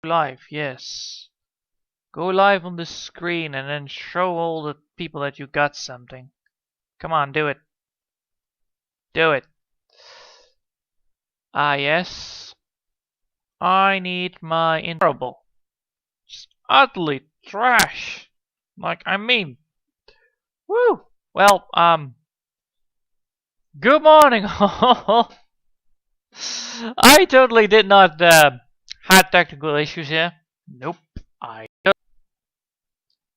Live, yes. Go live on the screen and then show all the people that you got something. Come on, do it. Do it. Ah, yes. I need my terrible. Just utterly trash. Like, I mean. Woo! Well, good morning all. I totally did not have technical issues here. Nope. I don't.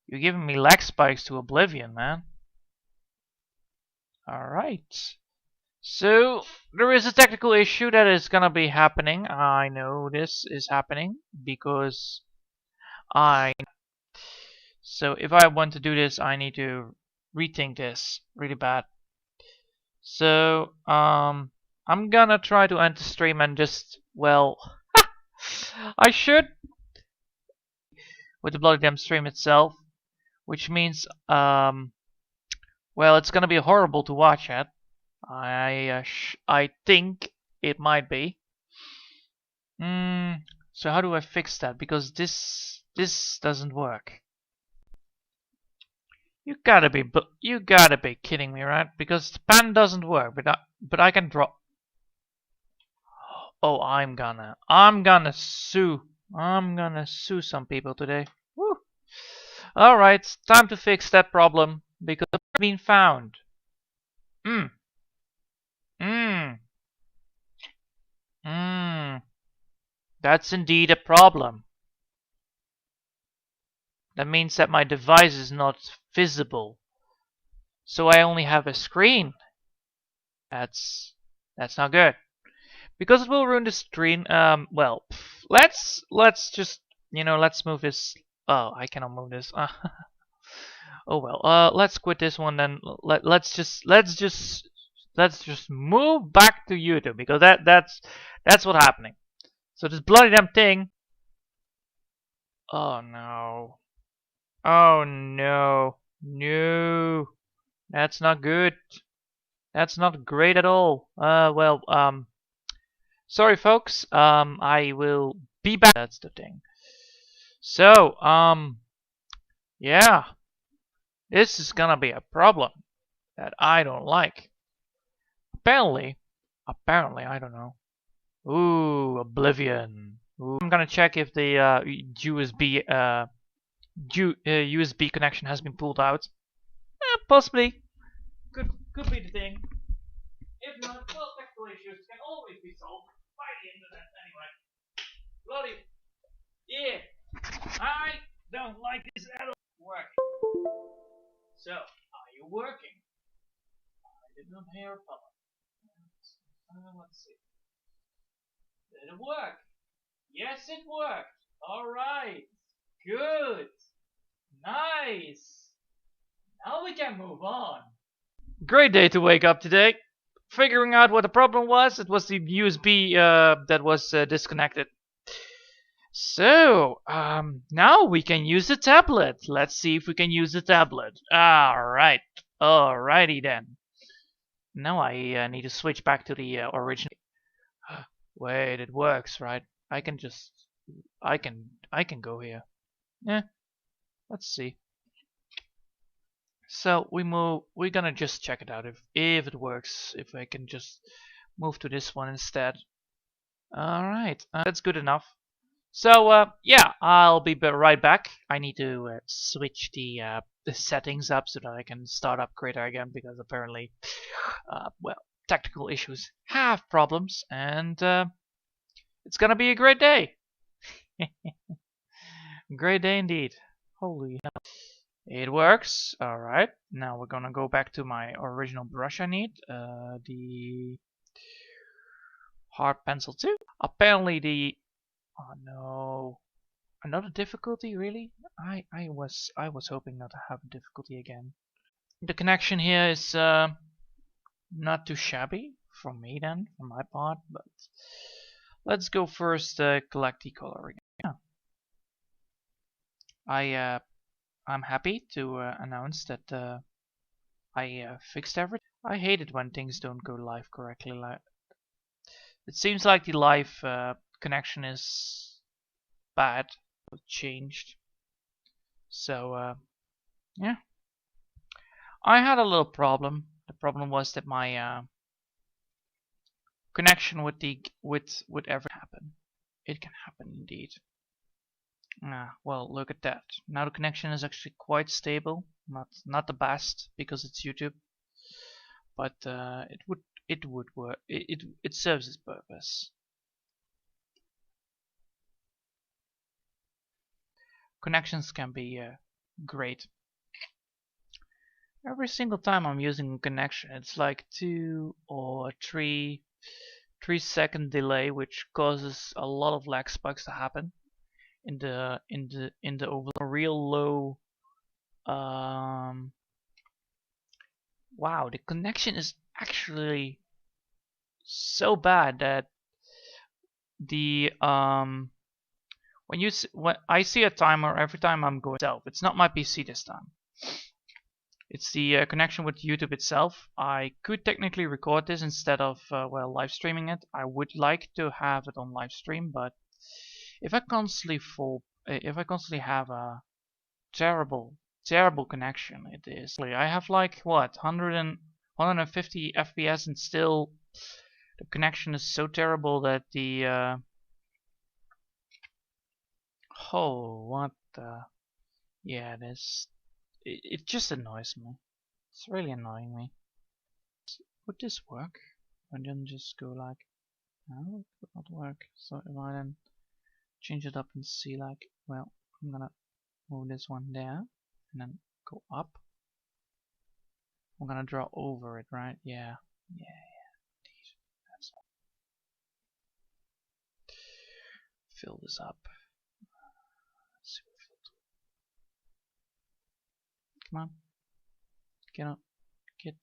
You're giving me lag spikes to oblivion, man. Alright. So, there is a technical issue that is gonna be happening. I know this is happening because I... So, if I want to do this, I need to rethink this really bad. So, I'm gonna try to end the stream and just, well... I should! With the Bloody Damn stream itself. Which means, well, it's gonna be horrible to watch at. I think it might be. So how do I fix that? Because this doesn't work. You gotta be kidding me, right? Because the pen doesn't work, but I can draw. Oh, I'm gonna sue some people today. Woo. All right, time to fix that problem because it's been found. That's indeed a problem. That means that my device is not visible. So I only have a screen. That's not good. Because it will ruin the screen. Well, let's just, let's move this. Oh, I cannot move this. Oh well. Let's quit this one then. Let's just move back to YouTube because that's what's happening. So this bloody damn thing. Oh no. Oh no. No. That's not good. That's not great at all. Sorry folks. I will be back. That's the thing. So, yeah. This is gonna be a problem that I don't like. Apparently, I don't know. Ooh, Oblivion. Ooh. I'm gonna check if the USB connection has been pulled out. Possibly. Could be the thing. If not, well, technical issues can always be solved by the internet anyway. Bloody yeah. I don't like this at all. Working. So, are you working? I did not hear a problem. Let's see. Did it work? Yes, it worked. Alright. Good. Nice. Now we can move on. Great day to wake up today. Figuring out what the problem was. It was the USB that was disconnected. So, now we can use the tablet. Let's see if we can use the tablet. Alright. Alrighty then. Now I need to switch back to the original. Wait, it works, right? I can go here. Let's see. So we're gonna just check it out if it works, if I can just move to this one instead. Alright, that's good enough. So yeah, I'll be right back. I need to switch the settings up so that I can start up Krita again because apparently, well, technical issues have problems and it's gonna be a great day. Great day indeed. Holy hell. It works. Alright. Now we're gonna go back to my original brush I need. The hard pencil too. Apparently the... Oh no. Another difficulty, really? I was hoping not to have a difficulty again. The connection here is not too shabby from me then, from my part, but let's go first collect the color again. Yeah. I'm happy to announce that I fixed everything. I hate it when things don't go live correctly. It seems like the live connection is bad. It changed. So yeah, I had a little problem. The problem was that my connection with ever happen. It can happen indeed. Well, look at that. Now the connection is actually quite stable. Not the best because it's YouTube, but it would work. It serves its purpose. Connections can be great. Every single time I'm using a connection, it's like 2 or 3 second delay, which causes a lot of lag spikes to happen in the overall real low. Wow, the connection is actually so bad that the when I see a timer every time I'm going itself. It's not my PC this time. It's the connection with YouTube itself. I could technically record this instead of well, live streaming it. I would like to have it on live stream, but if I constantly have a terrible connection, it is. I have like what 150 FPS, and still the connection is so terrible that the oh, what the, yeah, it just annoys me. It's really annoying me. Would this work? I didn't just go like, no, it would not work. So if I then change it up and see, like, well, I'm gonna move this one there and then go up. I'm gonna draw over it, right? Yeah. That's fill this up. Let's see what come on. Get up. Get.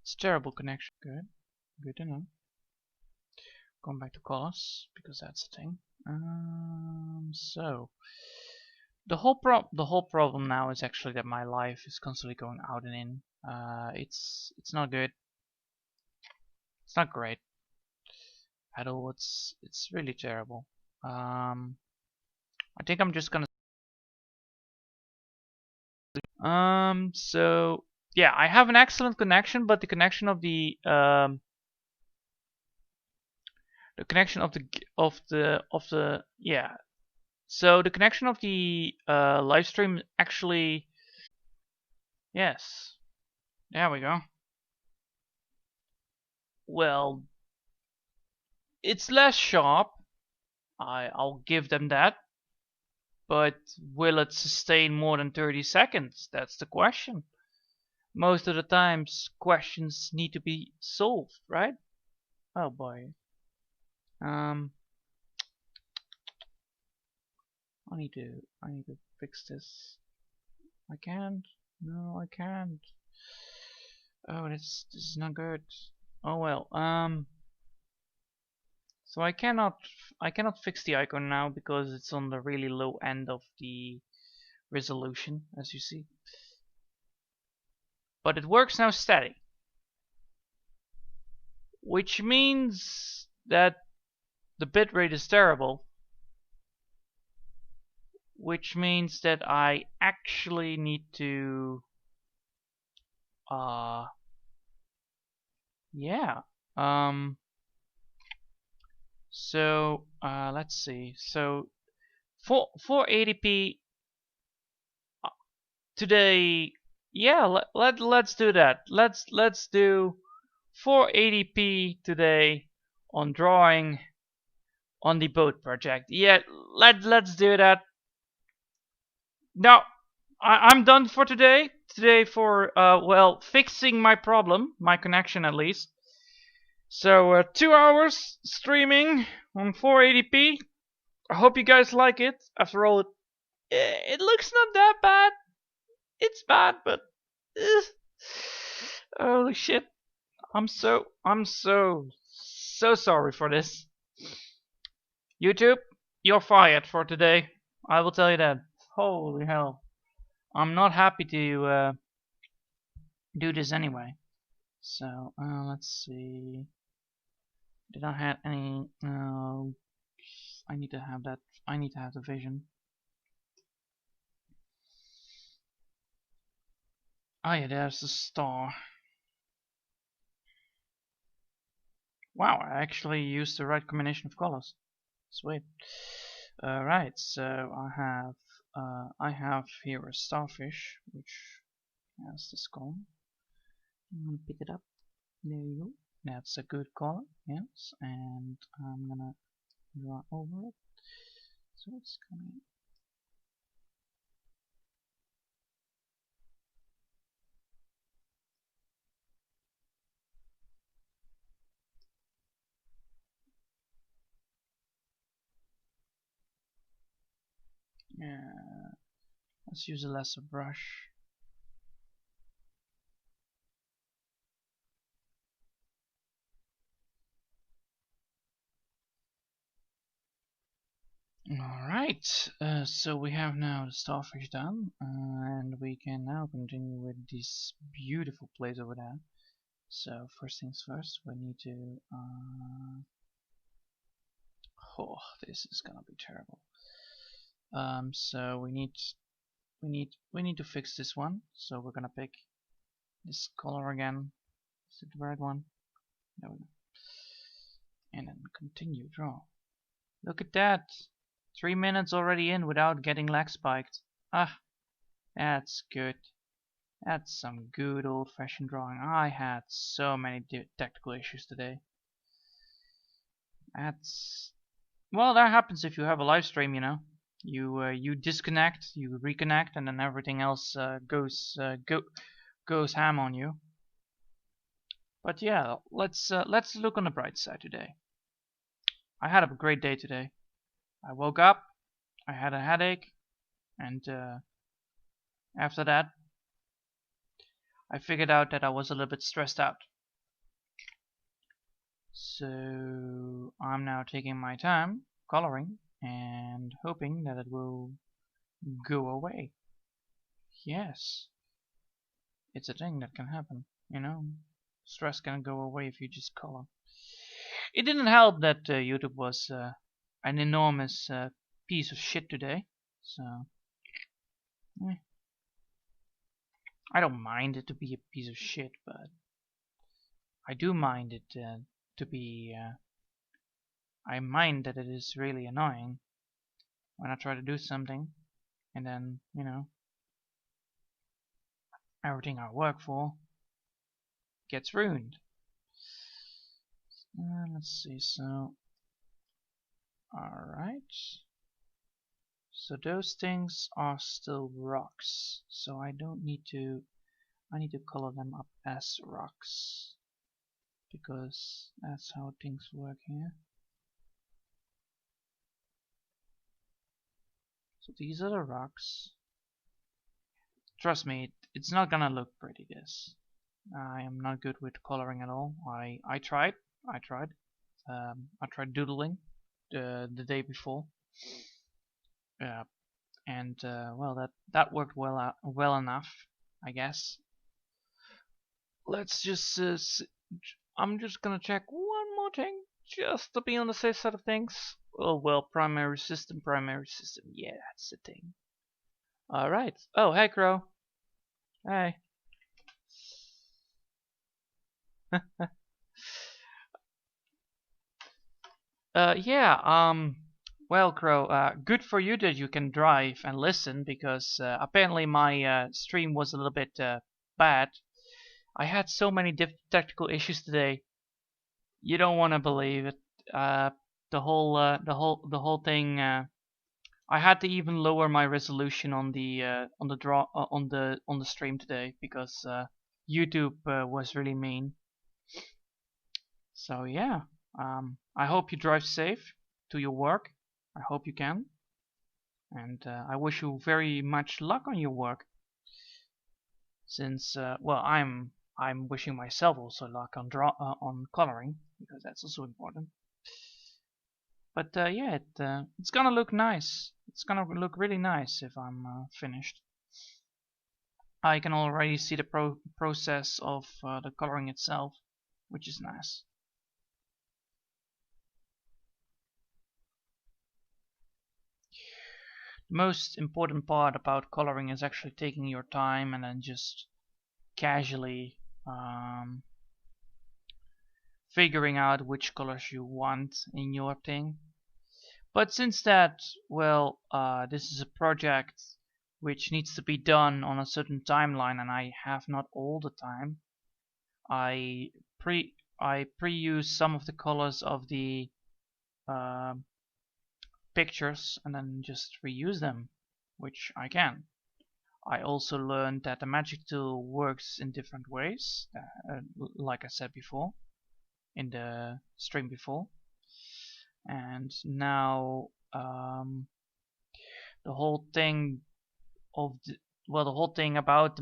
It's terrible connection. Good. Good to know. Going back to colors because that's the thing. So the whole problem now is actually that my life is constantly going out and in. It's not good. It's not great at all. It's really terrible. I think I'm just gonna. So yeah, I have an excellent connection, but the connection of the yeah. So the connection of the live stream actually, yes. There we go. Well, it's less sharp. I'll give them that. But will it sustain more than 30 seconds? That's the question. Most of the times, questions need to be solved, right? Oh boy. I need to fix this. I can't. No, I can't. Oh, this is not good. Oh well. So I cannot fix the icon now because it's on the really low end of the resolution, as you see. But it works now steady, which means that the bitrate is terrible, which means that I actually need to yeah. So let's see. So for 480p today, yeah, let's do that. Let's do 480p today on drawing on the boat project. Yeah, let's do that. Now I'm done for today. Today for well, fixing my problem, my connection at least. So 2 hours streaming on 480p. I hope you guys like it. After all, it looks not that bad. It's bad, but holy shit! I'm so sorry for this. YouTube, you're fired for today. I will tell you that. Holy hell! I'm not happy to do this anyway. So let's see. Did I have any? I need to have that. I need to have the vision. Oh yeah, there's the star. Wow, I actually used the right combination of colors. Sweet. Right, so I have here a starfish which has this color. I'm gonna pick it up. There you go. That's a good color, yes, and I'm gonna draw over it. So it's coming. Yeah, let's use a lesser brush. Alright, so we have now the starfish done, and we can now continue with this beautiful place over there. So first things first, we need to oh, this is gonna be terrible. So we need to fix this one. So we're gonna pick this color again. Is it the right one? There we go. And then continue draw. Look at that! 3 minutes already in without getting lag spiked. Ah, that's good. That's some good old-fashioned drawing. I had so many technical issues today. That's well, that happens if you have a live stream, you know. You disconnect, you reconnect, and then everything else goes ham on you. But yeah, let's look on the bright side today. I had a great day today. I woke up, I had a headache, and after that, I figured out that I was a little bit stressed out. So I'm now taking my time coloring and hoping that it will go away. Yes, it's a thing that can happen, you know. Stress can go away if you just color. It didn't help that YouTube was an enormous piece of shit today, so I don't mind it to be a piece of shit, but I do mind it to be. I mind that it is really annoying when I try to do something and then, you know, everything I work for gets ruined. Let's see, so alright, so those things are still rocks, so I need to color them up as rocks because that's how things work here. So these are the rocks. Trust me, it's not gonna look pretty, this. I am not good with coloring at all. I tried doodling the day before, and well, that worked well enough, I guess. Let's just I'm just gonna check one more thing just to be on the safe side of things. Oh well, primary system. Yeah, that's the thing. All right. Oh, hey, Crow. Hey. Yeah, well, Crow, good for you that you can drive and listen, because apparently my stream was a little bit bad. I had so many technical issues today. You don't want to believe it. The whole thing. I had to even lower my resolution on the on the stream today because YouTube was really mean. So yeah, I hope you drive safe to your work. I hope you can, and I wish you very much luck on your work. Since well, I'm wishing myself also luck on on coloring, because that's also important. But yeah, it's gonna look nice. It's gonna look really nice if I'm finished. I can already see the process of the coloring itself, which is nice. most important part about coloring is actually taking your time and then just casually figuring out which colors you want in your thing. But since that, well, this is a project which needs to be done on a certain timeline, and I have not all the time, I pre-use some of the colors of the pictures and then just reuse them, which I can. I also learned that the magic tool works in different ways, like I said before, in the stream before. And now the whole thing of the whole thing about the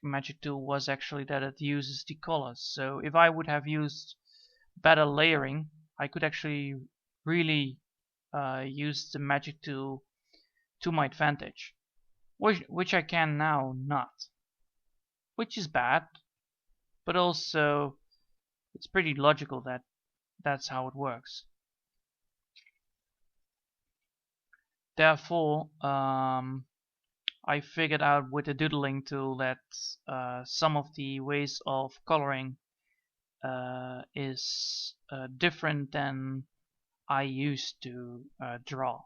magic tool was actually that it uses the colors. So if I would have used better layering, I could actually really use the magic tool to my advantage, which I can now not, which is bad, but also it's pretty logical that that's how it works. Therefore, I figured out with the doodling tool that some of the ways of coloring is different than I used to draw.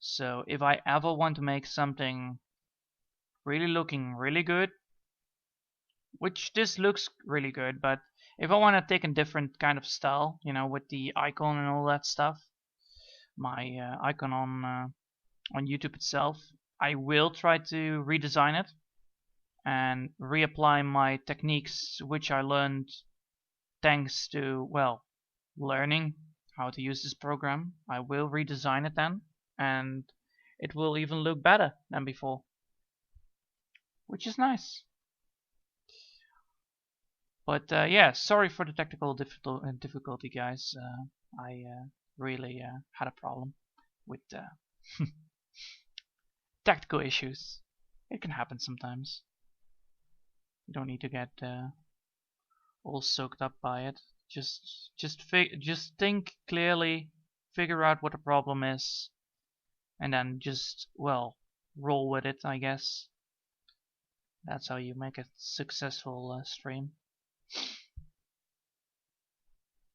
So if I ever want to make something really looking really good, which this looks really good, but if I want to take a different kind of style, you know, with the icon and all that stuff, my icon on YouTube itself, I will try to redesign it and reapply my techniques which I learned thanks to, well, learning how to use this program. I will redesign it then, and it will even look better than before, which is nice. But yeah, sorry for the technical difficulty, guys. I really had a problem with technical issues. It can happen sometimes. You don't need to get all soaked up by it. Just think clearly, figure out what the problem is, and then just, well, roll with it, I guess. That's how you make a successful stream.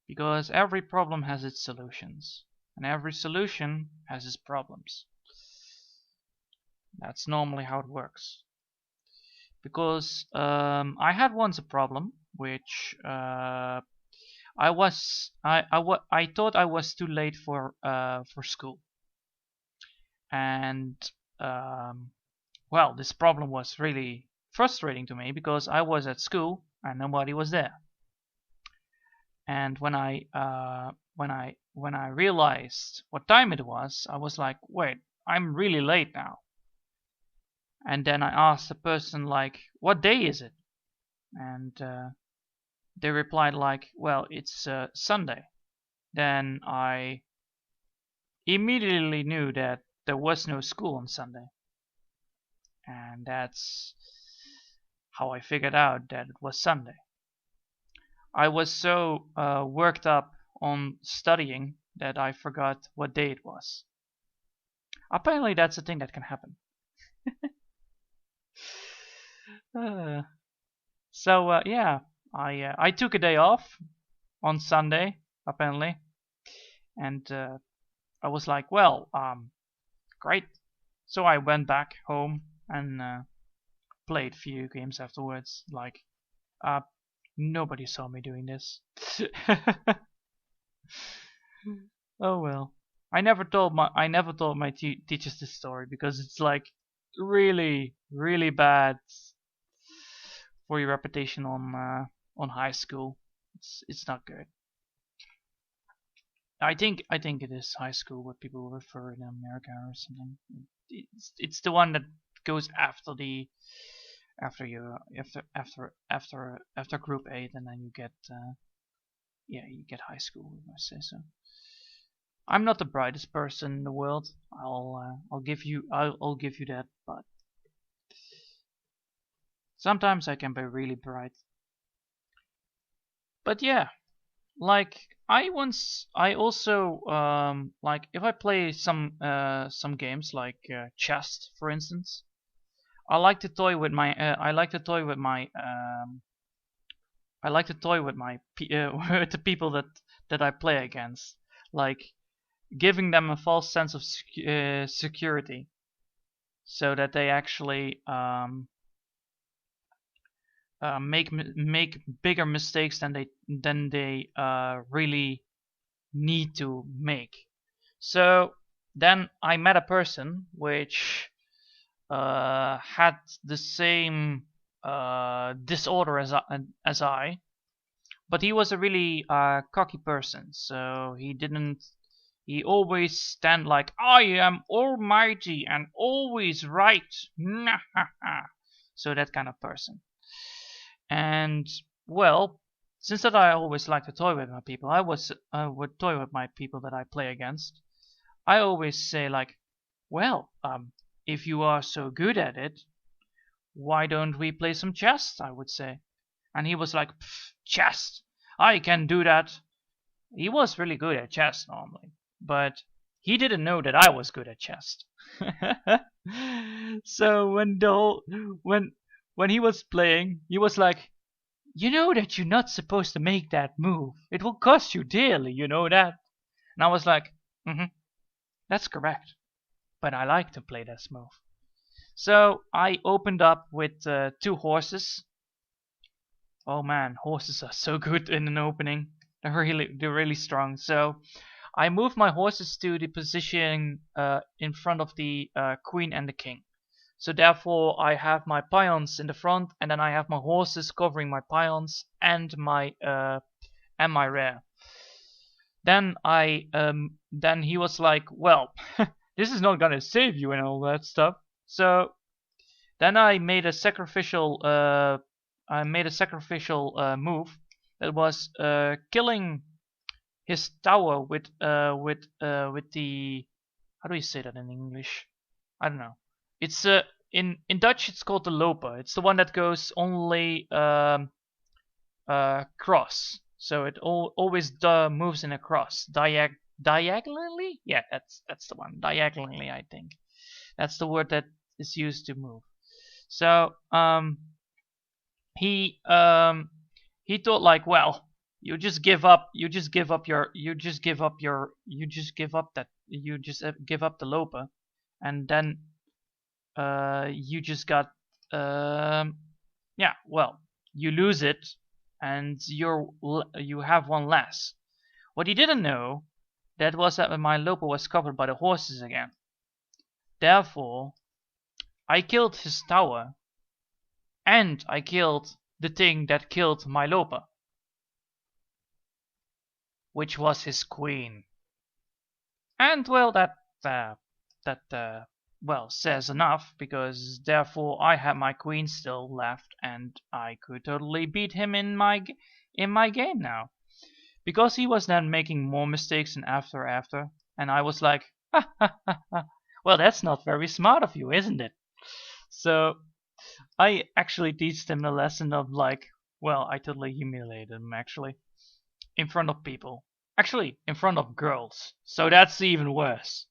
Because every problem has its solutions, and every solution has its problems. That's normally how it works. Because I had once a problem which I thought I was too late for school, and well, this problem was really frustrating to me because I was at school and nobody was there. And when I realized what time it was, I was like, wait, I'm really late now. And then I asked the person, like, what day is it? And they replied like, well, it's Sunday. Then I immediately knew that there was no school on Sunday. And that's how I figured out that it was Sunday. I was so worked up on studying that I forgot what day it was. Apparently that's a thing that can happen. So yeah, I took a day off on Sunday apparently, and I was like, well, great. So I went back home and played few games afterwards. Like, nobody saw me doing this. Oh well. I never told my teachers this story because it's like really bad for your reputation on high school. It's not good. I think it is high school what people refer in America or something. It's the one that goes after the after group 8, and then you get yeah, you get high school, if I say so. I'm not the brightest person in the world. I'll give you that, but sometimes I can be really bright. But yeah, like I also like if I play some games like chess, for instance. I like to toy with my I like to toy with my with the people that I play against, like giving them a false sense of security, so that they actually make bigger mistakes than they really need to make. So then I met a person which had the same disorder as I, but he was a really cocky person. So he didn't. He always stand like I am almighty and always right. So that kind of person. And well, since that I always like to toy with my people, I would toy with my people that I play against. I always say like, well, if you are so good at it, why don't we play some chess? I would say. And he was like, chess, I can do that. He was really good at chess normally, but he didn't know that I was good at chess. So when he was playing, he was like, you know that you're not supposed to make that move. It will cost you dearly, you know that. And I was like, that's correct. But I like to play this move. So I opened up with 2 horses. Oh man, horses are so good in an opening. They're really strong. So I moved my horses to the position in front of the queen and the king. So therefore I have my pions in the front, and then I have my horses covering my pions and my rear. Then he was like, well, this is not gonna save you and all that stuff. So then I made a sacrificial move that was killing his tower with the, how do you say that in English? I don't know. It's in Dutch it's called the loper. It's the one that goes only cross. So it always moves in a cross. Diagonally? Yeah, that's the one. Diagonally, I think. That's the word that is used to move. So he thought like, well, you just give up the loper, and then you just got yeah, well, you lose it, and you have one less. What he didn't know that was that my loper was covered by the horses again. Therefore, I killed his tower, and I killed the thing that killed my loper, which was his queen. And well, that well says enough, because therefore I had my queen still left, and I could totally beat him in my game now, because he was then making more mistakes and after, and I was like, ha ha ha ha. Well, that's not very smart of you, isn't it? So I actually teach him the lesson of like, well, I totally humiliated him actually in front of people. Actually, in front of girls. So that's even worse.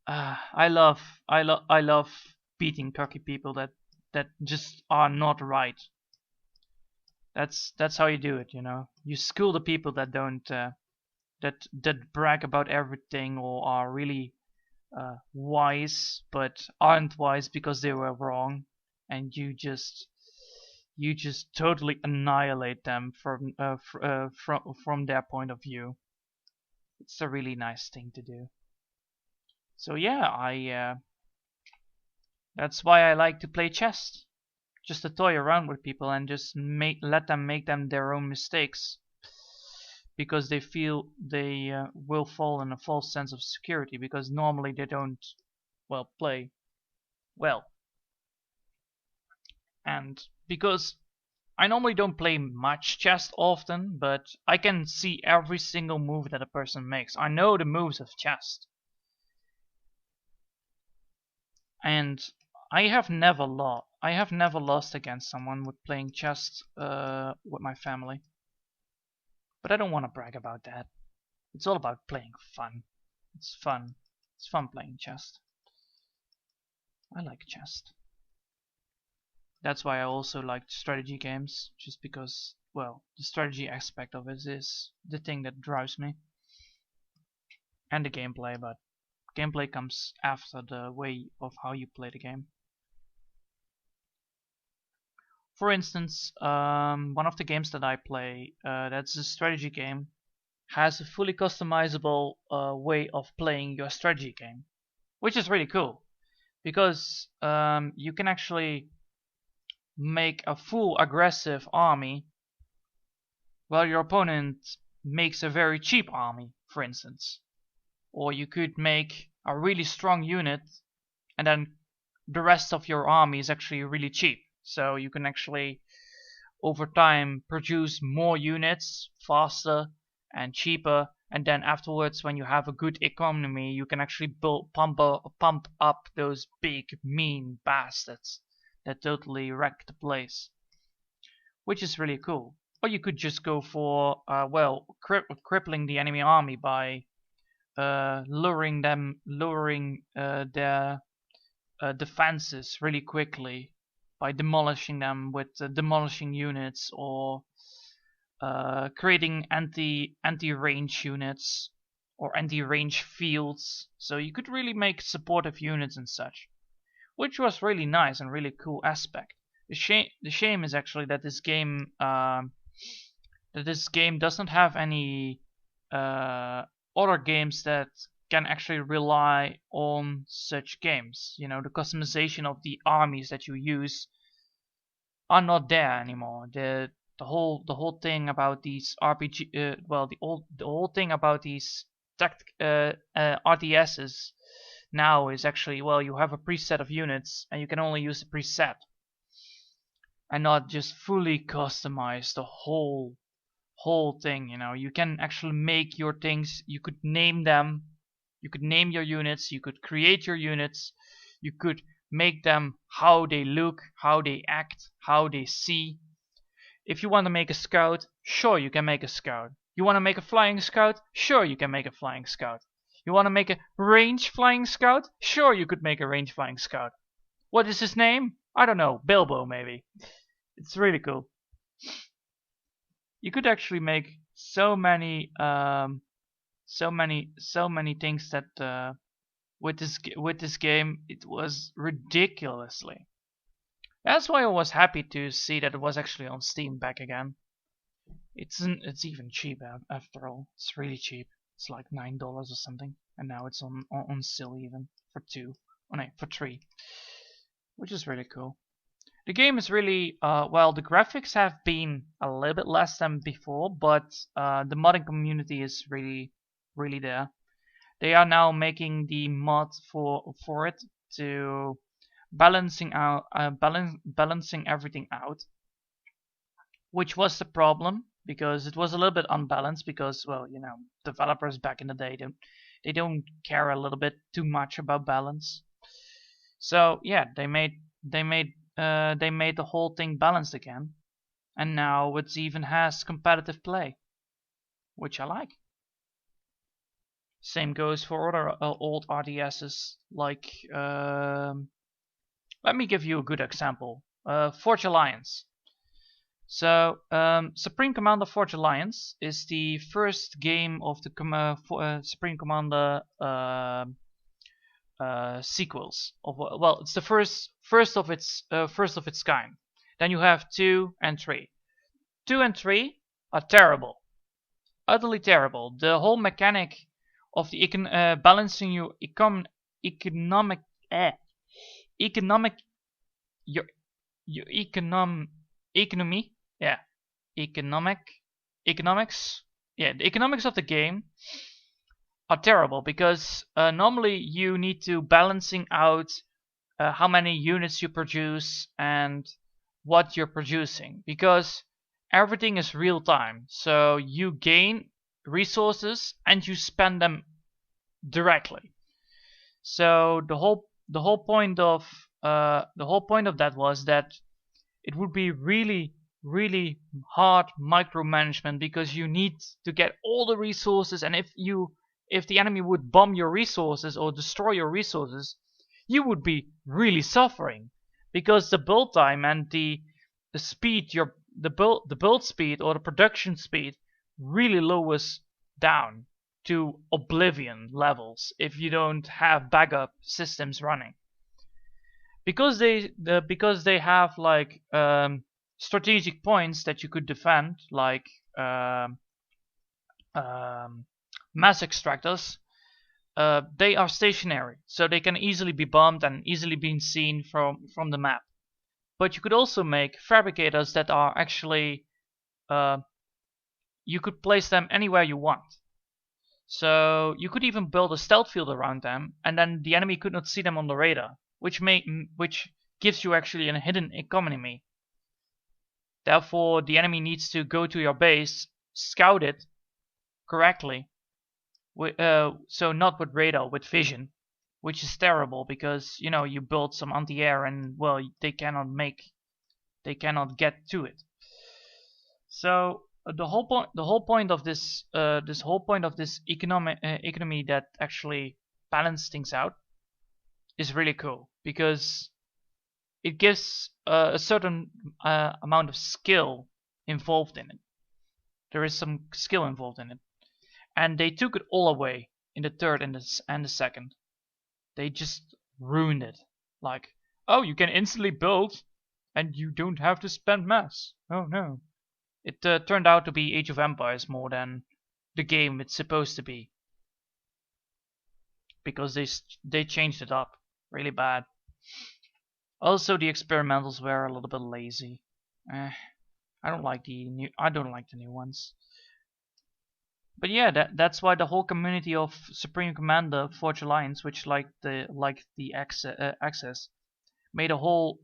I love beating cocky people that just are not right. That's how you do it, you know. You school the people that don't that brag about everything, or are really wise but aren't wise because they were wrong, and you just totally annihilate them from their point of view. It's a really nice thing to do. So yeah, that's why I like to play chess. Just to toy around with people and just let them make their own mistakes, because they feel they will fall in a false sense of security, because normally they don't, well, play well. And because I normally don't play much chess often, but I can see every single move that a person makes. I know the moves of chess. And I have never lost against someone with playing chess with my family. But I don't want to brag about that. It's all about playing fun. It's fun. It's fun playing chess. I like chess. That's why I also like strategy games, just because, well, the strategy aspect of it is the thing that drives me. And the gameplay, but gameplay comes after the way of how you play the game. For instance, one of the games that I play, that's a strategy game, has a fully customizable way of playing your strategy game, which is really cool, because you can actually make a full aggressive army while your opponent makes a very cheap army, for instance. Or you could make a really strong unit and then the rest of your army is actually really cheap. So you can actually over time produce more units faster and cheaper, and then afterwards when you have a good economy you can actually pump up those big mean bastards that totally wreck the place, which is really cool. Or you could just go for crippling the enemy army by lowering their defenses really quickly by demolishing them with demolishing units, or creating anti-range units or anti-range fields. So you could really make supportive units and such, which was really nice and really cool aspect. The shame is actually that this game doesn't have any other games that can actually rely on such games. You know, the customization of the armies that you use are not there anymore. The whole thing about these RPG, the whole thing about these RTSs now is actually, well, you have a preset of units and you can only use the preset, and not just fully customize the whole thing. You know, you can actually make your things. You could name them. You could name your units. You could create your units. You could make them how they look, how they act, how they see. If you want to make a scout, sure, you can make a scout. You want to make a flying scout? Sure, you can make a flying scout. You want to make a range flying scout? Sure, you could make a range flying scout. What is his name? I don't know. Bilbo, maybe. It's really cool. You could actually make so many things that with this game it was ridiculously. That's why I was happy to see that it was actually on Steam back again. It's even cheap after all. It's really cheap. It's like $9 or something, and now it's on sale even for for 3, which is really cool. The game is really well. The graphics have been a little bit less than before, but the modding community is really there. They are now making the mod for it to balancing everything out, which was the problem, because it was a little bit unbalanced, because, well, you know, developers back in the day they don't care a little bit too much about balance. So yeah, they made the whole thing balanced again, and now it even has competitive play, which I like. Same goes for other old RTSs, like let me give you a good example. Forge Alliance. So Supreme Commander Forge Alliance is the first game of the Supreme Commander sequels. Well, it's the first of its kind. Then you have 2 and 3. 2 and 3 are terrible, utterly terrible. The whole mechanic of the balancing your economics, yeah, the economics of the game are terrible, because normally you need to balancing out how many units you produce and what you're producing, because everything is real time. So you gain resources and you spend them directly. So the whole point of that was that it would be really really hard micromanagement, because you need to get all the resources, and if the enemy would bomb your resources or destroy your resources, you would be really suffering, because the build time and the speed, the build speed or the production speed really lowers down to oblivion levels if you don't have backup systems running. Because they have like strategic points that you could defend, like mass extractors. They are stationary, so they can easily be bombed and easily be seen from the map. But you could also make fabricators that are actually you could place them anywhere you want. So you could even build a stealth field around them, and then the enemy could not see them on the radar, which gives you actually a hidden economy. Therefore, the enemy needs to go to your base, scout it correctly, so not with radar, with vision, which is terrible, because you build some anti-air and, well, they cannot get to it. So the whole point of this economy that actually balance things out is really cool, because it gives a certain amount of skill involved in it. There is some skill involved in it, and they took it all away in the third and the second. They just ruined it. Like, oh, you can instantly build, and you don't have to spend mass. Oh no. It turned out to be Age of Empires more than the game it's supposed to be, because they changed it up really bad. Also, the experimentals were a little bit lazy. I don't like the new ones. But yeah, that's why the whole community of Supreme Commander Forge Alliance, which liked the access, made a whole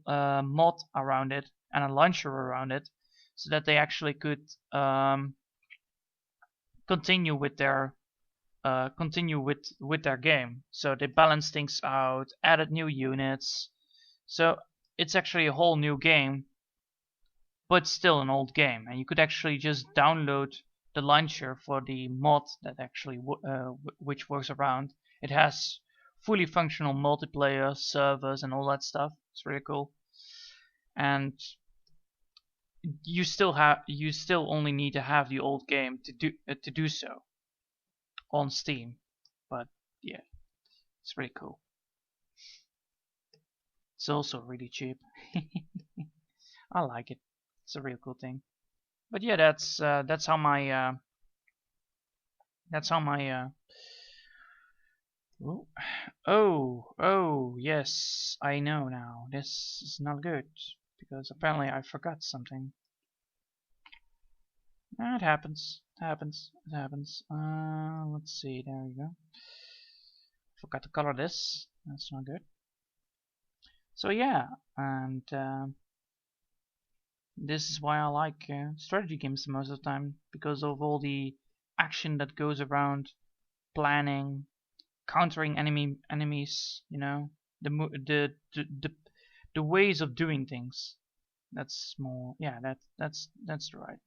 mod around it and a launcher around it, so that they actually could continue with their game. So they balanced things out, added new units. So it's actually a whole new game, but still an old game. And you could actually just download the launcher for the mod that actually which works around. It has fully functional multiplayer servers and all that stuff. It's really cool. And you still only need to have the old game to do so on Steam. But yeah, it's really cool. It's also really cheap. I like it. It's a real cool thing. But yeah, that's how my oh yes, I know now. This is not good, because apparently I forgot something. It happens. It happens. It happens. Let's see. There we go. Forgot to color this. That's not good. So yeah, and this is why I like strategy games most of the time, because of all the action that goes around planning, countering enemies. The ways of doing things. That's more. Yeah, that's the right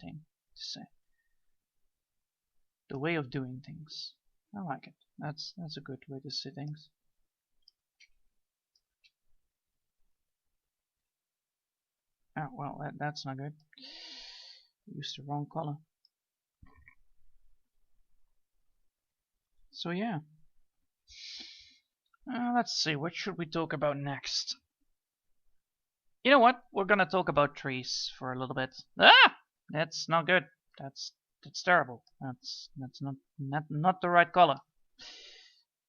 thing to say. The way of doing things. I like it. That's a good way to say things. Oh well, that's not good. Used the wrong color. So yeah. Let's see. What should we talk about next? You know what? We're gonna talk about trees for a little bit. Ah, that's not good. That's terrible. That's not the right color.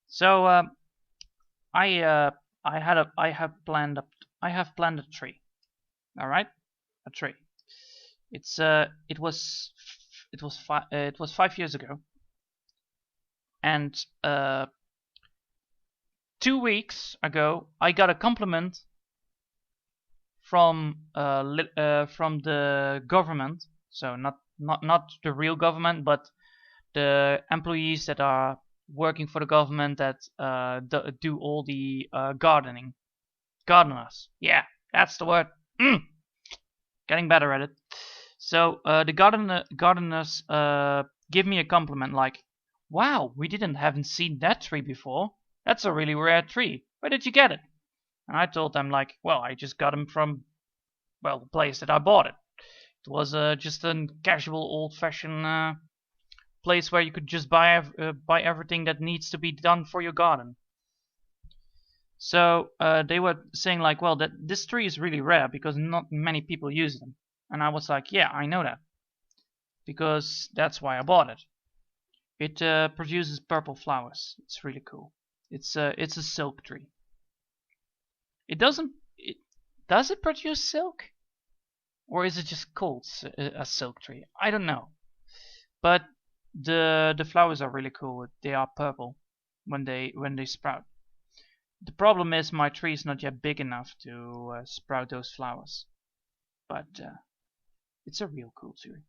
So I have planned a tree. All right, a tree. It was 5 years ago, and 2 weeks ago I got a compliment from the government. So not the real government, but the employees that are working for the government that do all the gardeners. Yeah, that's the word. Getting better at it. So the gardeners give me a compliment like, "Wow, we haven't seen that tree before. That's a really rare tree. Where did you get it?" And I told them like, "Well, I just got him from, well, the place that I bought it. It was just a casual, old-fashioned place where you could just buy everything that needs to be done for your garden." So they were saying like, "Well, that this tree is really rare because not many people use them." And I was like, "Yeah, I know that because that's why I bought it. It produces purple flowers. It's really cool. It's a silk tree. It doesn't. Does it produce silk, or is it just called a silk tree? I don't know. But the flowers are really cool. They are purple when they sprout. The problem is my tree is not yet big enough to sprout those flowers. But it's a real cool tree.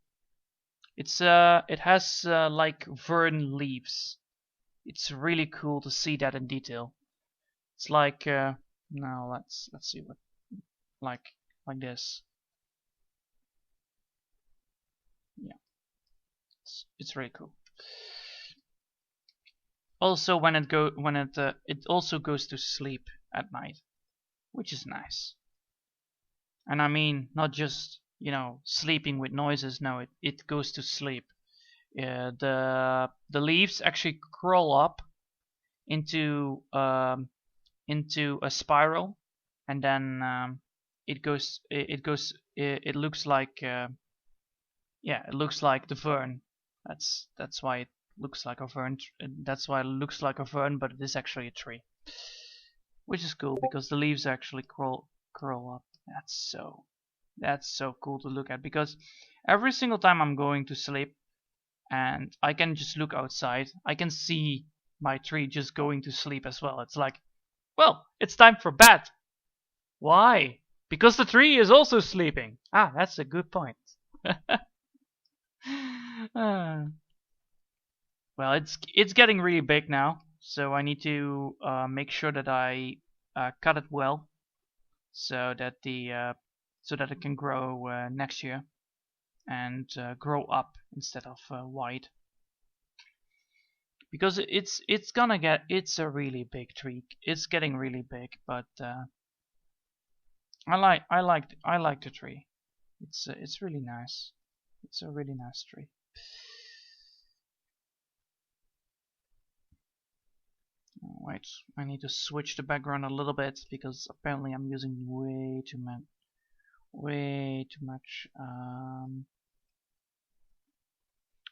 It has like vern leaves. It's really cool to see that in detail. It's like now let's see what like this. Yeah, it's really cool. Also, when it also goes to sleep at night, which is nice. And I mean, not just sleeping with noises. No, it goes to sleep. The leaves actually crawl up into a spiral, and then it looks like it looks like the fern. That's why it looks like a fern. That's why it looks like a fern, but it is actually a tree, which is cool because the leaves actually curl up. That's so cool to look at because every single time I'm going to sleep and I can just look outside, I can see my tree just going to sleep as well. It's like, well, it's time for bed. Why? Because the tree is also sleeping. Ah, that's a good point. Well, it's getting really big now, so I need to make sure that I cut it well, so that it can grow next year and grow up instead of wide. Because it's a really big tree. It's getting really big, but I like the tree. It's really nice. It's a really nice tree. Wait, I need to switch the background a little bit because apparently I'm using way too much.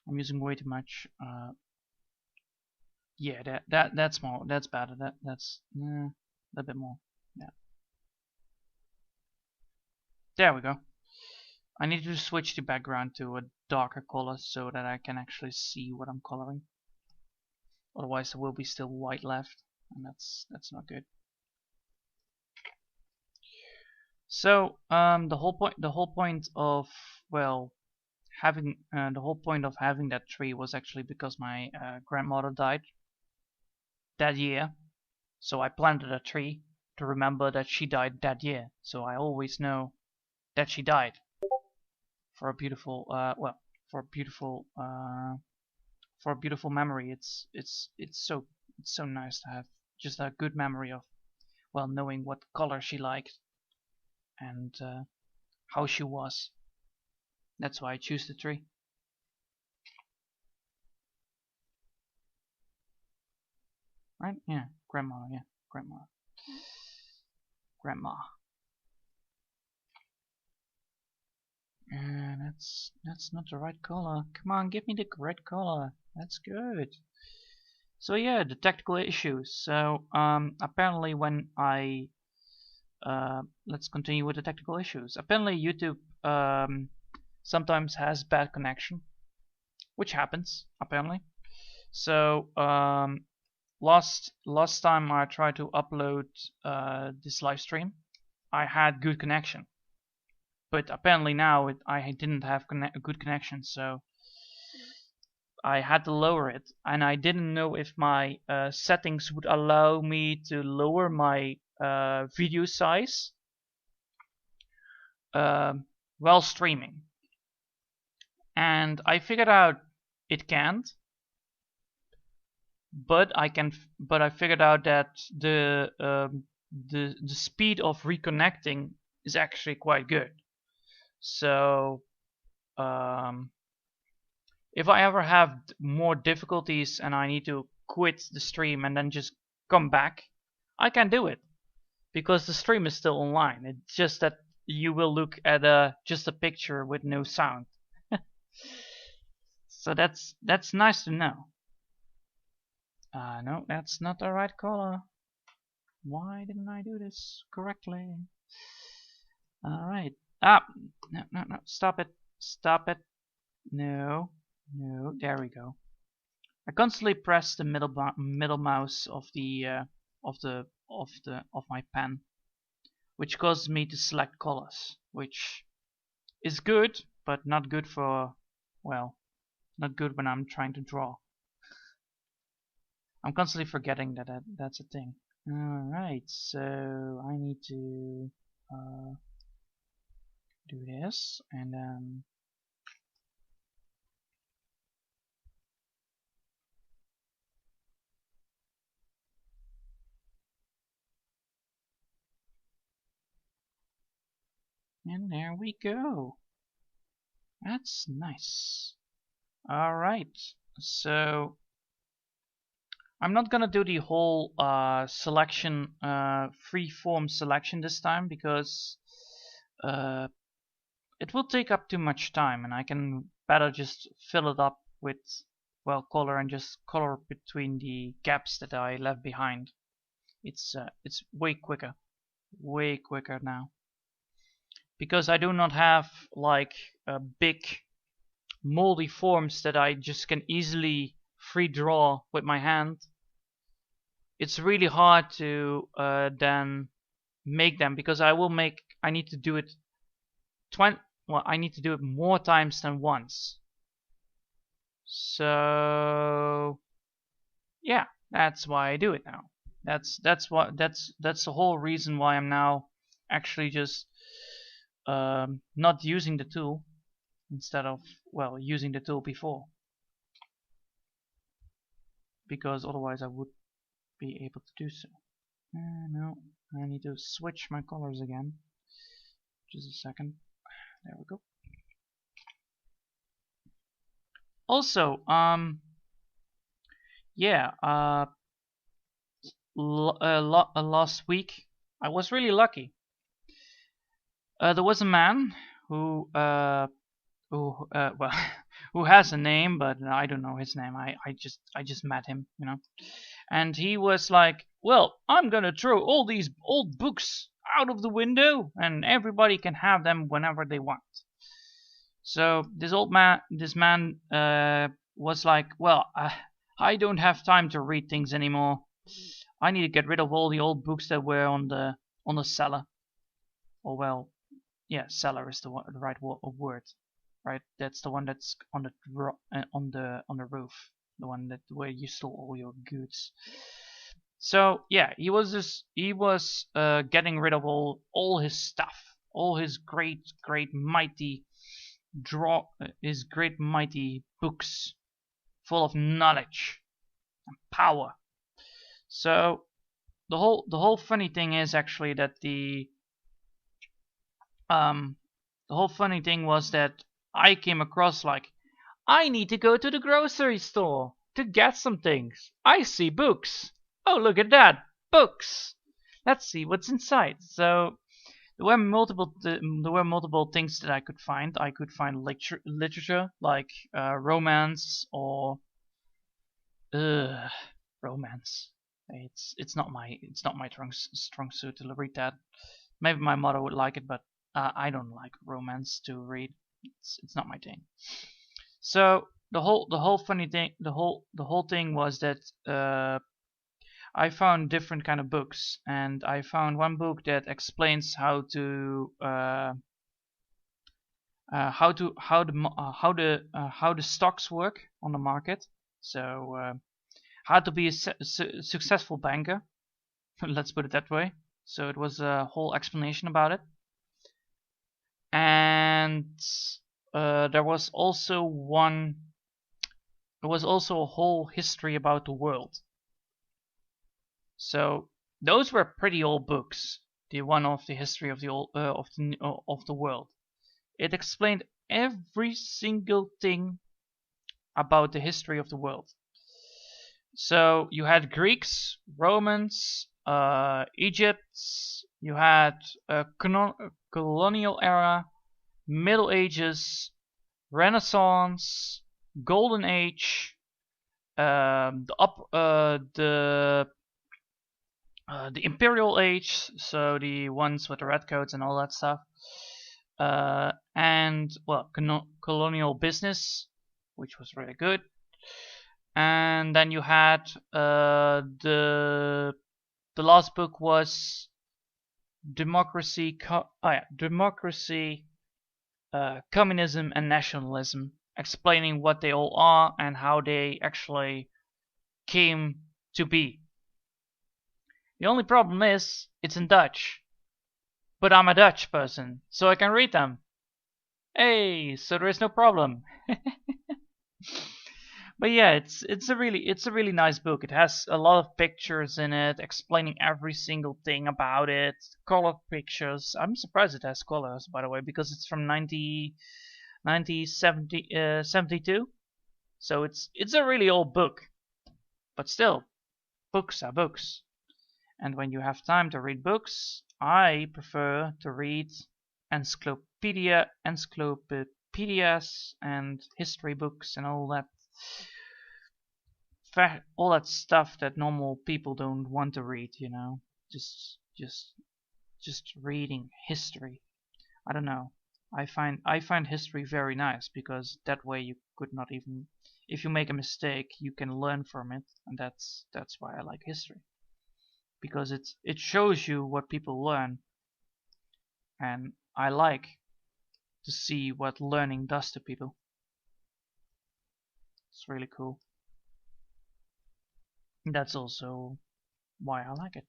I'm using way too much. Yeah, that's more. That's better. That's a little bit more. Yeah. There we go. I need to switch the background to a darker color so that I can actually see what I'm coloring. Otherwise, there will be still white left, and that's not good. So the whole point of having that tree was actually because my grandmother died that year. So I planted a tree to remember that she died that year. So I always know that she died. For a beautiful for a beautiful memory. It's so nice to have just a good memory of knowing what color she liked and how she was. That's why I choose the tree. Right? Yeah, grandma. Yeah, grandma. Grandma. That's not the right color. Come on, give me the right color. That's good. So yeah, the technical issues. So apparently when I let's continue with the technical issues. Apparently YouTube sometimes has bad connection, which happens apparently. So last time I tried to upload this live stream, I had good connection, but apparently now I didn't have a good connection, so I had to lower it, and I didn't know if my settings would allow me to lower my video size while streaming. And I figured out it can't, but I figured out that the speed of reconnecting is actually quite good. So if I ever have more difficulties and I need to quit the stream and then just come back, I can do it because the stream is still online. It's just that you will look at just a picture with no sound. So that's nice to know. No, that's not the right color. Why didn't I do this correctly? Alright. No, stop it. Stop it. No, there we go. I constantly press the middle mouse of my pen, which causes me to select colors, which is good, but not good for, well, not good when I'm trying to draw. I'm constantly forgetting that that's a thing. Alright, so I need to do this, and then there we go. That's nice. Alright, so I'm not gonna do the whole selection, free-form selection this time because it will take up too much time, and I can better just fill it up with, well, color and just color between the gaps that I left behind. It's way quicker now, because I do not have like big moldy forms that I just can easily free draw with my hand. It's really hard to then make them, because I need to do it I need to do it more times than once. So yeah, that's why I do it now. That's the whole reason why I'm now actually just not using the tool instead of, well, using the tool before, because otherwise I would be able to do so. No, I need to switch my colors again. Just a second. There we go. Also, yeah, last week I was really lucky. There was a man who well, who has a name, but I don't know his name. I just met him, you know. And he was like, well, I'm gonna throw all these old books out of the window and everybody can have them whenever they want. So this man was like, well, I don't have time to read things anymore. I need to get rid of all the old books that were on the cellar. Or, well, yeah, cellar is the right word, right? That's the one that's on the roof, the one that where you store all your goods. So yeah, he was getting rid of all his stuff, all his great mighty books full of knowledge and power. So the whole funny thing is actually that the whole funny thing was that I came across like, I need to go to the grocery store to get some things. I see books. Oh, look at that, books. Let's see what's inside. So there were multiple things that I could find. I could find literature like romance or romance. It's not my strong suit to read that. Maybe my mother would like it, but I don't like romance to read. It's not my thing. So the whole funny thing, the whole thing was that I found different kind of books, and I found one book that explains how the stocks work on the market. So how to be a successful banker. Let's put it that way. So it was a whole explanation about it. And and there was also a whole history about the world. So those were pretty old books. The one of the history of the of the world. It explained every single thing about the history of the world. So you had Greeks, Romans, Egypt. You had colonial era, Middle Ages, Renaissance, Golden Age, the Imperial Age, so the ones with the red coats and all that stuff, and well, colonial business, which was really good, and then you had the last book was democracy, communism and nationalism, explaining what they all are and how they actually came to be. The only problem is, it's in Dutch. But I'm a Dutch person, so I can read them. Hey, so there is no problem. But yeah, it's a really nice book. It has a lot of pictures in it, explaining every single thing about it. Color pictures. I'm surprised it has colors, by the way, because it's from 1972. So it's a really old book. But still, books are books. And when you have time to read books, I prefer to read encyclopedias and history books and all that stuff that normal people don't want to read, you know. Just reading history. I don't know. I find history very nice because that way you could not even, if you make a mistake, you can learn from it, and that's why I like history. Because it shows you what people learn, and I like to see what learning does to people. It's really cool. And that's also why I like it.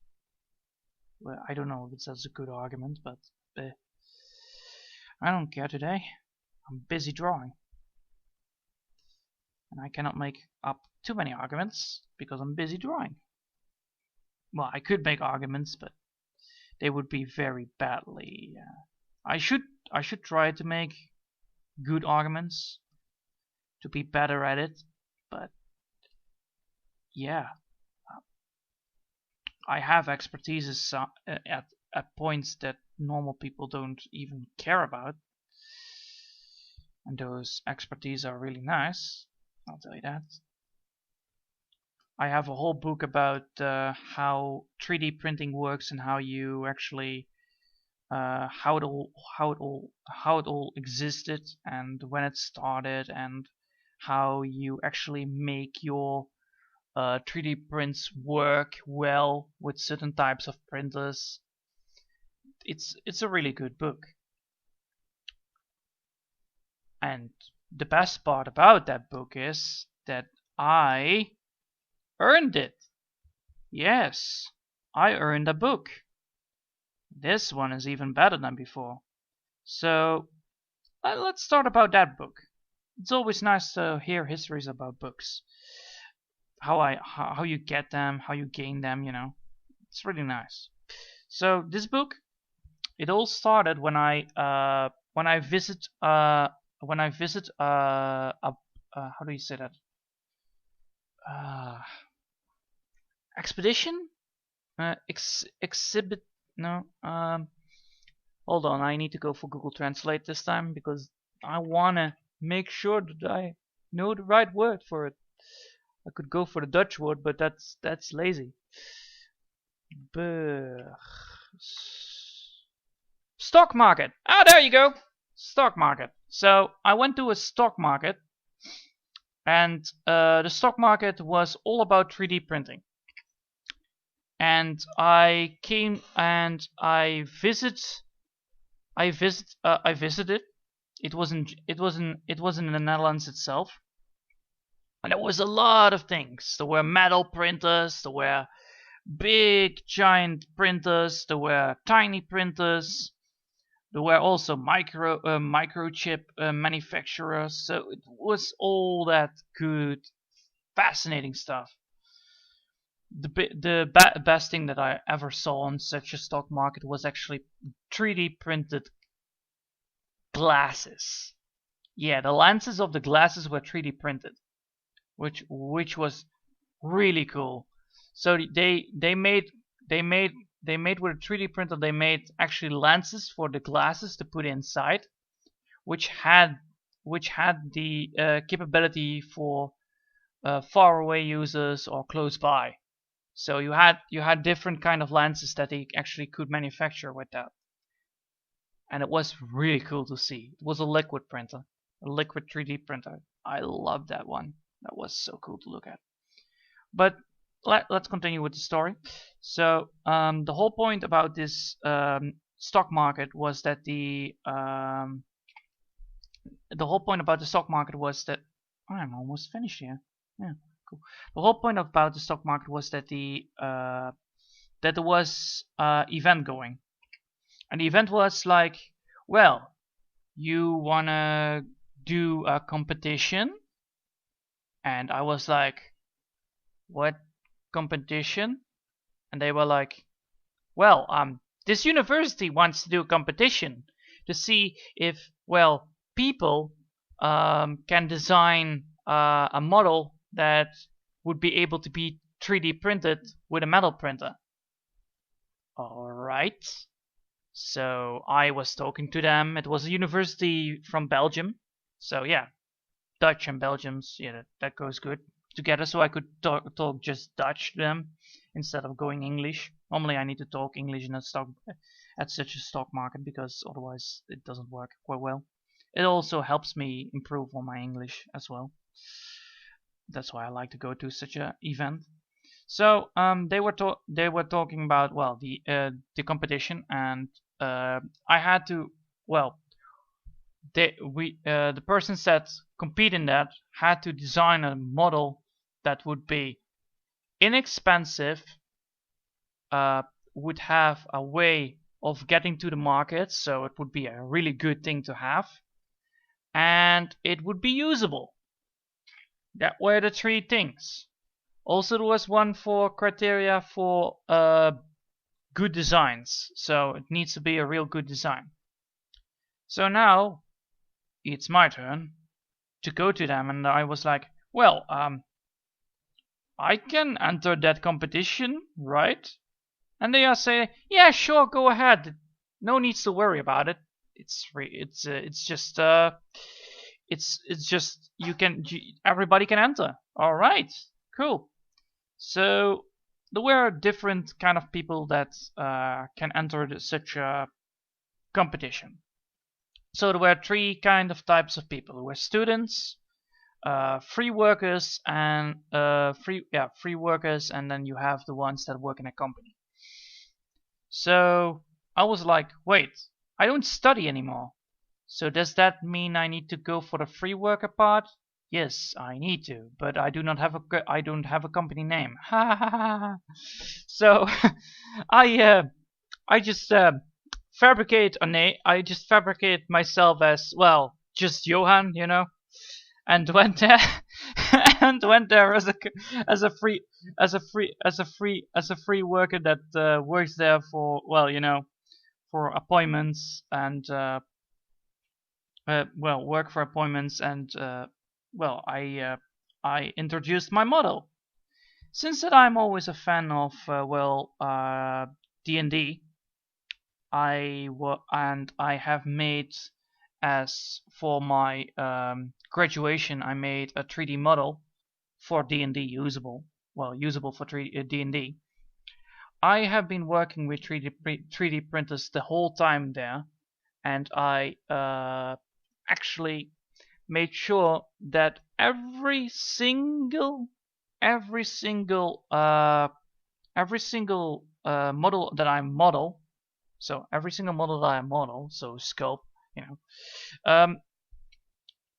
Well, I don't know if that's a good argument, but I don't care today. I'm busy drawing. And I cannot make up too many arguments because I'm busy drawing. Well, I could make arguments, but they would be very badly. I should try to make good arguments to be better at it, but yeah, I have expertise at points that normal people don't even care about, and those expertise are really nice. I'll tell you that. I have a whole book about how 3D printing works and how you actually how it all existed and when it started and how you actually make your 3D prints work well with certain types of printers. It's a really good book. And the best part about that book is that I earned it. Yes, I earned a book. This one is even better than before. So let's start about that book. It's always nice to hear histories about books. How you get them, how you gain them, you know. It's really nice. So this book, it all started when I visit how do you say that? Expedition? Exhibit? No. Hold on, I need to go for Google Translate this time because I wanna make sure that I know the right word for it. I could go for the Dutch word, but that's lazy. Stock market. Ah, there you go. Stock market. So I went to a stock market, and the stock market was all about 3D printing. And I came and I visited. It wasn't in the Netherlands itself. And there was a lot of things. There were metal printers, there were big giant printers, there were tiny printers, There were also microchip manufacturers, so it was all that good, fascinating stuff. The best thing that I ever saw on such a stock market was actually 3D printed glasses. Yeah, the lenses of the glasses were 3D printed, which was really cool. So they made with a 3D printer. They made actually lenses for the glasses to put inside, which had the capability for far away users or close by. So you had different kind of lenses that they actually could manufacture with that, and it was really cool to see. It was a liquid printer, a liquid 3D printer. I loved that one. That was so cool to look at. But let's continue with the story. So the whole point about this stock market was that the whole point about the stock market was that I'm almost finished here. Yeah, cool. The whole point about the stock market was that that there was event going, and the event was like, well, you wanna do a competition, and I was like, what competition? And they were like, well, this university wants to do a competition to see if, well, people can design a model that would be able to be 3D printed with a metal printer. Alright. So I was talking to them. It was a university from Belgium. So yeah, Dutch and Belgians, yeah, that goes good together. So I could talk just Dutch to them instead of going English. Normally I need to talk English in at such a stock market, because otherwise it doesn't work quite well. It also helps me improve on my English as well. That's why I like to go to such an event. So they were talking about, well, the competition, and I had to, well, the persons that compete in that had to design a model that would be inexpensive, would have a way of getting to the market, so it would be a really good thing to have, and it would be usable. That were the three things. Also, there was one for criteria for good designs, so it needs to be a real good design. So now it's my turn to go to them, and I was like, well, I can enter that competition, right? And they are saying, yeah, sure, go ahead. No needs to worry about it. It's just everybody can enter. All right, cool. So there were different kind of people that can enter such a competition. So there were three kind of types of people. There were students, free workers, and free workers, and then you have the ones that work in a company. So I was like, wait, I don't study anymore. So does that mean I need to go for the free worker part? Yes, I need to, but I don't have a company name. So I just fabricate a name. I just fabricate myself as, well, just Johan, you know, and went there as a free worker that works there for, well, you know, for appointments and work for appointments, and well, I introduced my model. Since that I'm always a fan of D&D, I have made, as for my graduation, I made a 3D model for D&D usable for D&D. I have been working with 3D printers the whole time there, and I actually made sure that every single model that I model, so every single model that I model, so sculpt, you know,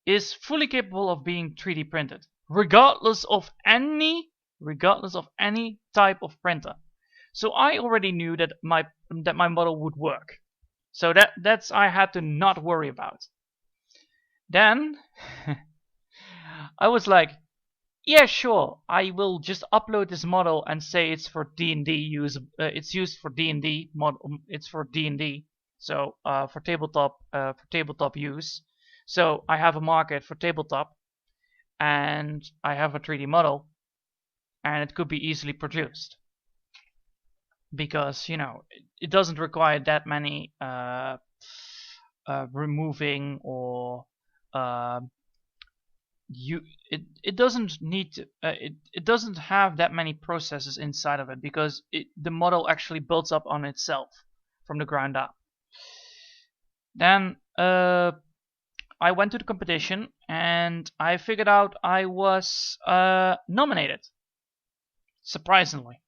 is fully capable of being 3D printed, regardless of any type of printer. So I already knew that my model would work. So that's I had to not worry about. Then I was like, yeah, sure, I will just upload this model and say it's for D&D use. It's used for D&D model. It's for D&D. So for tabletop use. So I have a market for tabletop, and I have a 3D model, and it could be easily produced because it doesn't require that many removing or uh, it doesn't need to, it doesn't have that many processes inside of it because the model actually builds up on itself from the ground up. Then I went to the competition and I figured out I was nominated, surprisingly.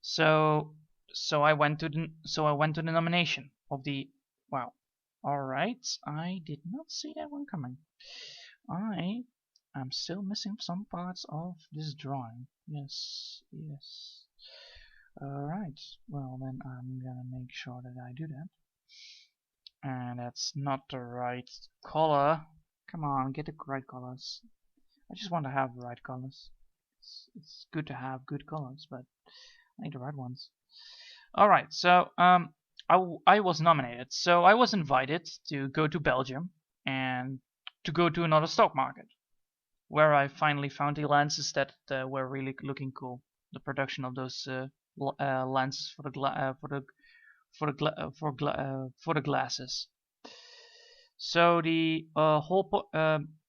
So I went to the nomination of the wow. Alright, I did not see that one coming. I am still missing some parts of this drawing. Yes. Alright, well then I'm gonna make sure that I do that. And that's not the right color. Come on, get the right colors. I just want to have the right colors. It's good to have good colors, but I need the right ones. Alright, so I was nominated, so I was invited to go to Belgium and to go to another stock market, where I finally found the lenses that were really looking cool. The production of those lenses for the glasses. So the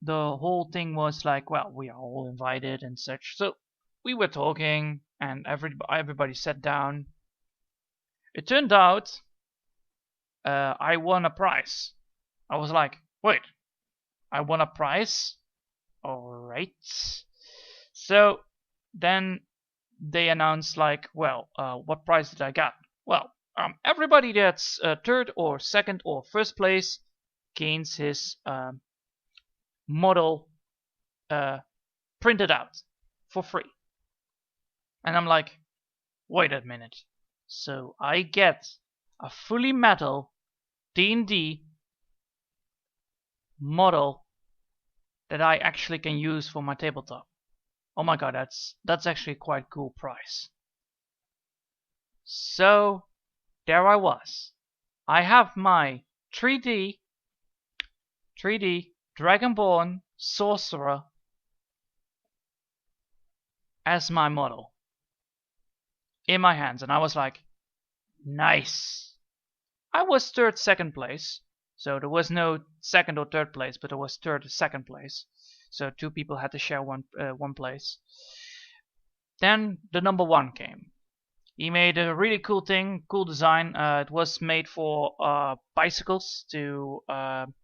whole thing was like, well, we are all invited and such. So we were talking, and everybody sat down. It turned out I won a prize. I was like, wait, I won a prize? Alright. So then they announced like, well, what prize did I get? Well, everybody that's third or second or first place gains his model printed out for free. And I'm like, wait a minute. So I get a fully metal D&D model that I actually can use for my tabletop. Oh my god, that's actually quite a cool price. So there I was. I have my 3D Dragonborn Sorcerer as my model in my hands, and I was like, nice. I was second place, so there was no second or third place, but there was third or second place. So two people had to share one place. Then the number one came. He made a really cool thing, cool design. It was made for bicycles to an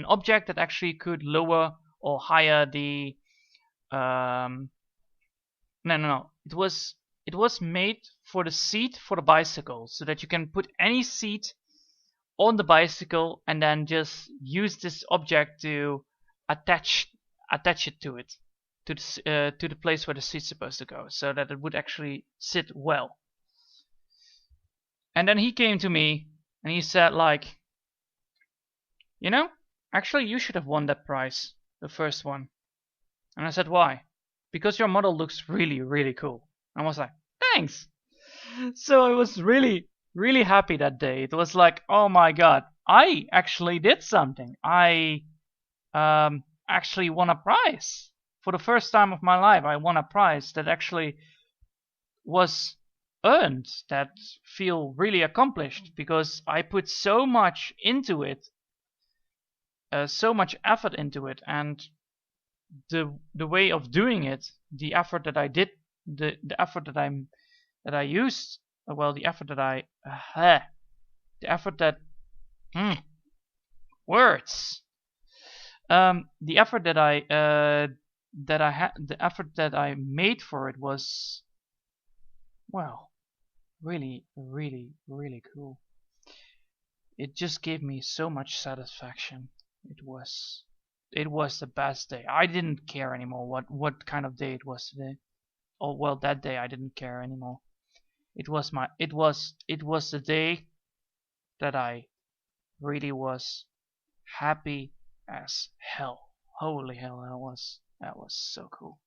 object that actually could lower or higher the no. It was made for the seat for the bicycle, so that you can put any seat on the bicycle and then just use this object to attach it to it, to the place where the seat's supposed to go, so that it would actually sit well. And then he came to me and he said like, actually you should have won that prize, the first one. And I said, why? Because your model looks really, really cool. I was like, thanks. So I was really, really happy that day. It was like, oh my god, I actually did something. I actually won a prize. For the first time of my life, I won a prize that actually was earned, that feel really accomplished, because I put so much into it, so much effort into it, and the way of doing it, the effort that I did, the effort that I used, well, the effort that the effort that words, the effort that the effort that I made for it was, well, really, really, really cool. It just gave me so much satisfaction. It was it was the best day. I didn't care anymore what kind of day it was today. Oh well, that day I didn't care anymore. It was the day that I really was happy as hell. Holy hell, that was so cool.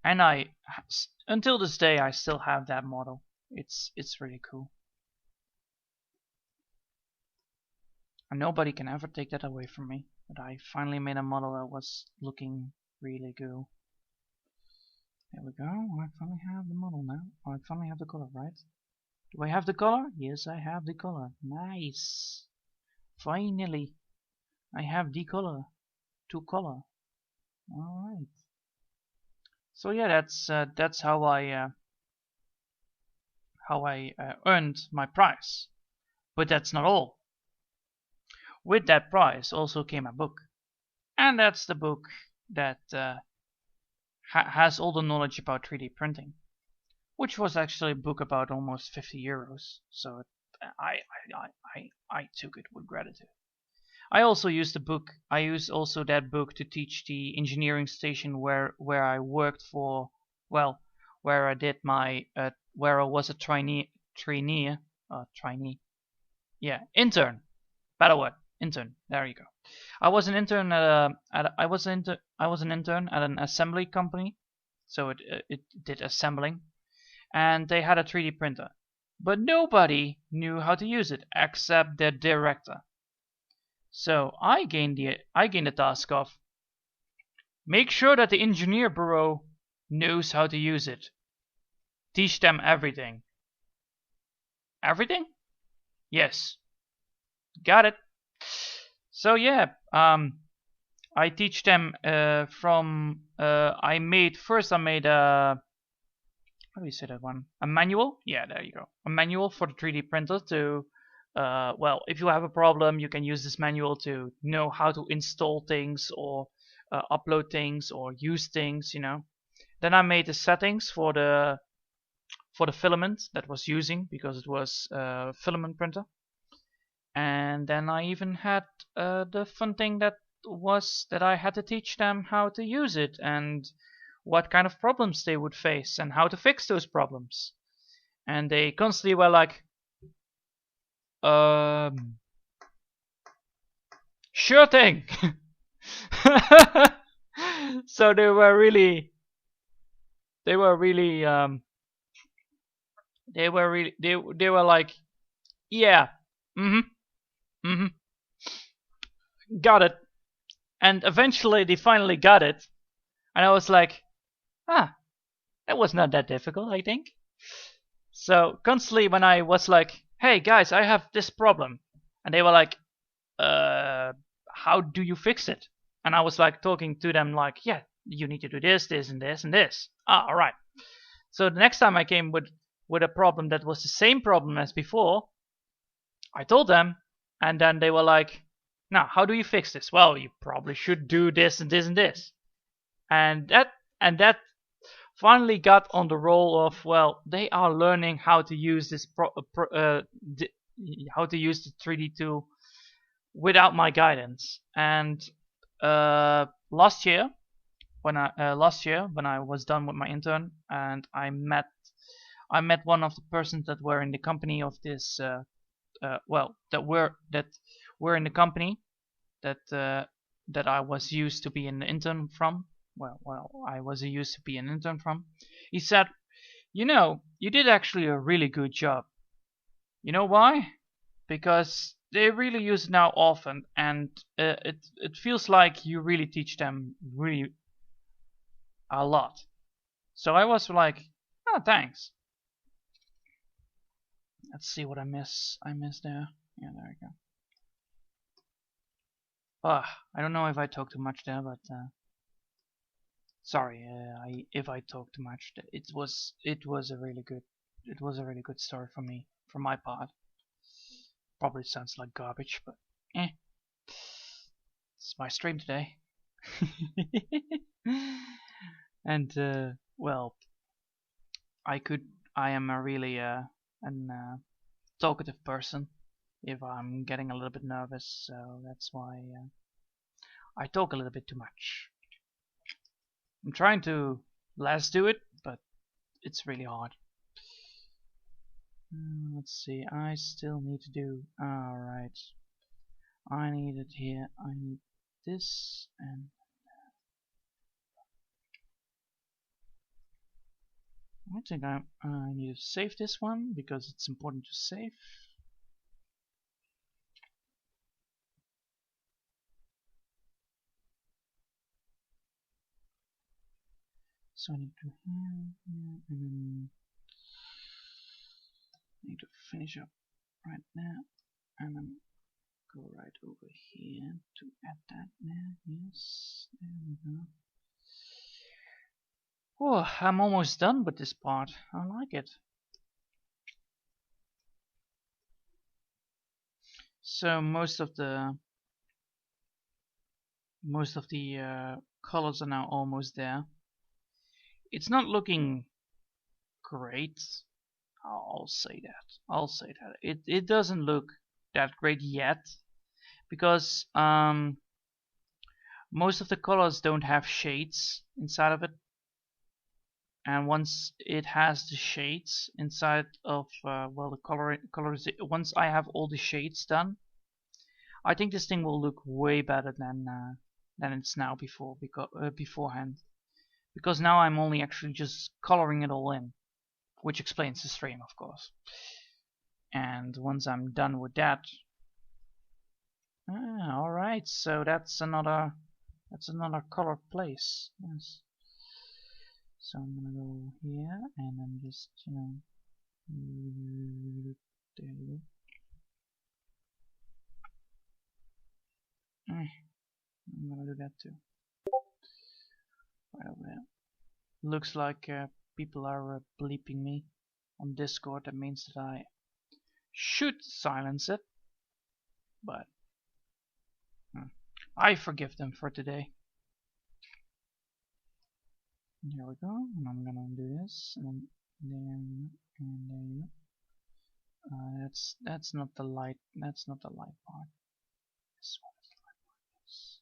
And until this day I still have that model. It's really cool. And nobody can ever take that away from me. But I finally made a model that was looking really good. There we go. I finally have the model now. Oh, I finally have the color, right? Do I have the color? Yes, I have the color. Nice. Finally, I have the color. To color. All right. So yeah, that's how I earned my prize. But that's not all. With that prize also came a book, and that's the book that has all the knowledge about 3D printing, which was actually a book about almost 50 euros. So I took it with gratitude. I also used the book. I used also that book to teach the engineering station where I worked for. Well, where I did my where I was a trainee. Yeah, intern. Better word. Intern. There you go. I was an intern I was an intern at an assembly company, so it did assembling, and they had a 3D printer, but nobody knew how to use it except their director. So I gained the task of make sure that the engineer bureau knows how to use it. Teach them everything. Everything? Yes. Got it. So yeah, I teach them from I made a how do you say that one? A manual? Yeah, there you go. A manual for the 3D printer to well, if you have a problem, you can use this manual to know how to install things or upload things or use things, you know. Then I made the settings for the filament that was using, because it was a filament printer. And then I even had the fun thing that I had to teach them how to use it and what kind of problems they would face and how to fix those problems. And they constantly were like, sure thing. So they were really like, yeah, got it. And eventually they finally got it, and I was like, that was not that difficult, I think. So constantly when I was like, hey guys, I have this problem, and they were like, how do you fix it? And I was like talking to them like, yeah, you need to do this, this, and this, and this. All right. So the next time I came with a problem that was the same problem as before, I told them, and then they were like, now, how do you fix this? Well, you probably should do this and this and this. And that finally got on the roll of, well, they are learning how to use this how to use the 3D tool without my guidance. And last year when I was done with my intern, and I met one of the persons that were in the company of this that were in the company that I was used to be an intern from. I was used to be an intern from. He said, you know, you did actually a really good job. You know why? Because they really use it now often, and it feels like you really teach them really a lot. So I was like, oh, thanks. Let's see what I miss. I missed there. Yeah, there we go. I don't know if I talked too much there, but sorry if I talked too much. It was a really good story for me, for my part. Probably sounds like garbage, but it's my stream today. And well, I am a really talkative person. if I'm getting a little bit nervous, so that's why I talk a little bit too much. I'm trying to less do it, but it's really hard. Let's see, I still need to do, alright, I need it here, I need this, and I think I need to save this one, because it's important to save. So I need to here, and then I need to finish up right now, and then go right over here to add that there. Yes, there we go. Oh, I'm almost done with this part. I like it. So most of the colors are now almost there. It's not looking great. I'll say that. It doesn't look that great yet, because most of the colors don't have shades inside of it, and once it has the shades inside of well, the colors, once I have all the shades done, I think this thing will look way better than it's now beforehand, because now I'm only actually just coloring it all in, which explains the stream, of course. And once I'm done with that, alright, so that's another colored place. Yes. So I'm gonna go here and then just, you know, there you go. I'm gonna do that too. Right over there. Looks like people are bleeping me on Discord. That means that I should silence it, but I forgive them for today. Here we go, and I'm gonna do this, and then and there you go. That's not the light. That's not the light part. This one is the light part. Yes.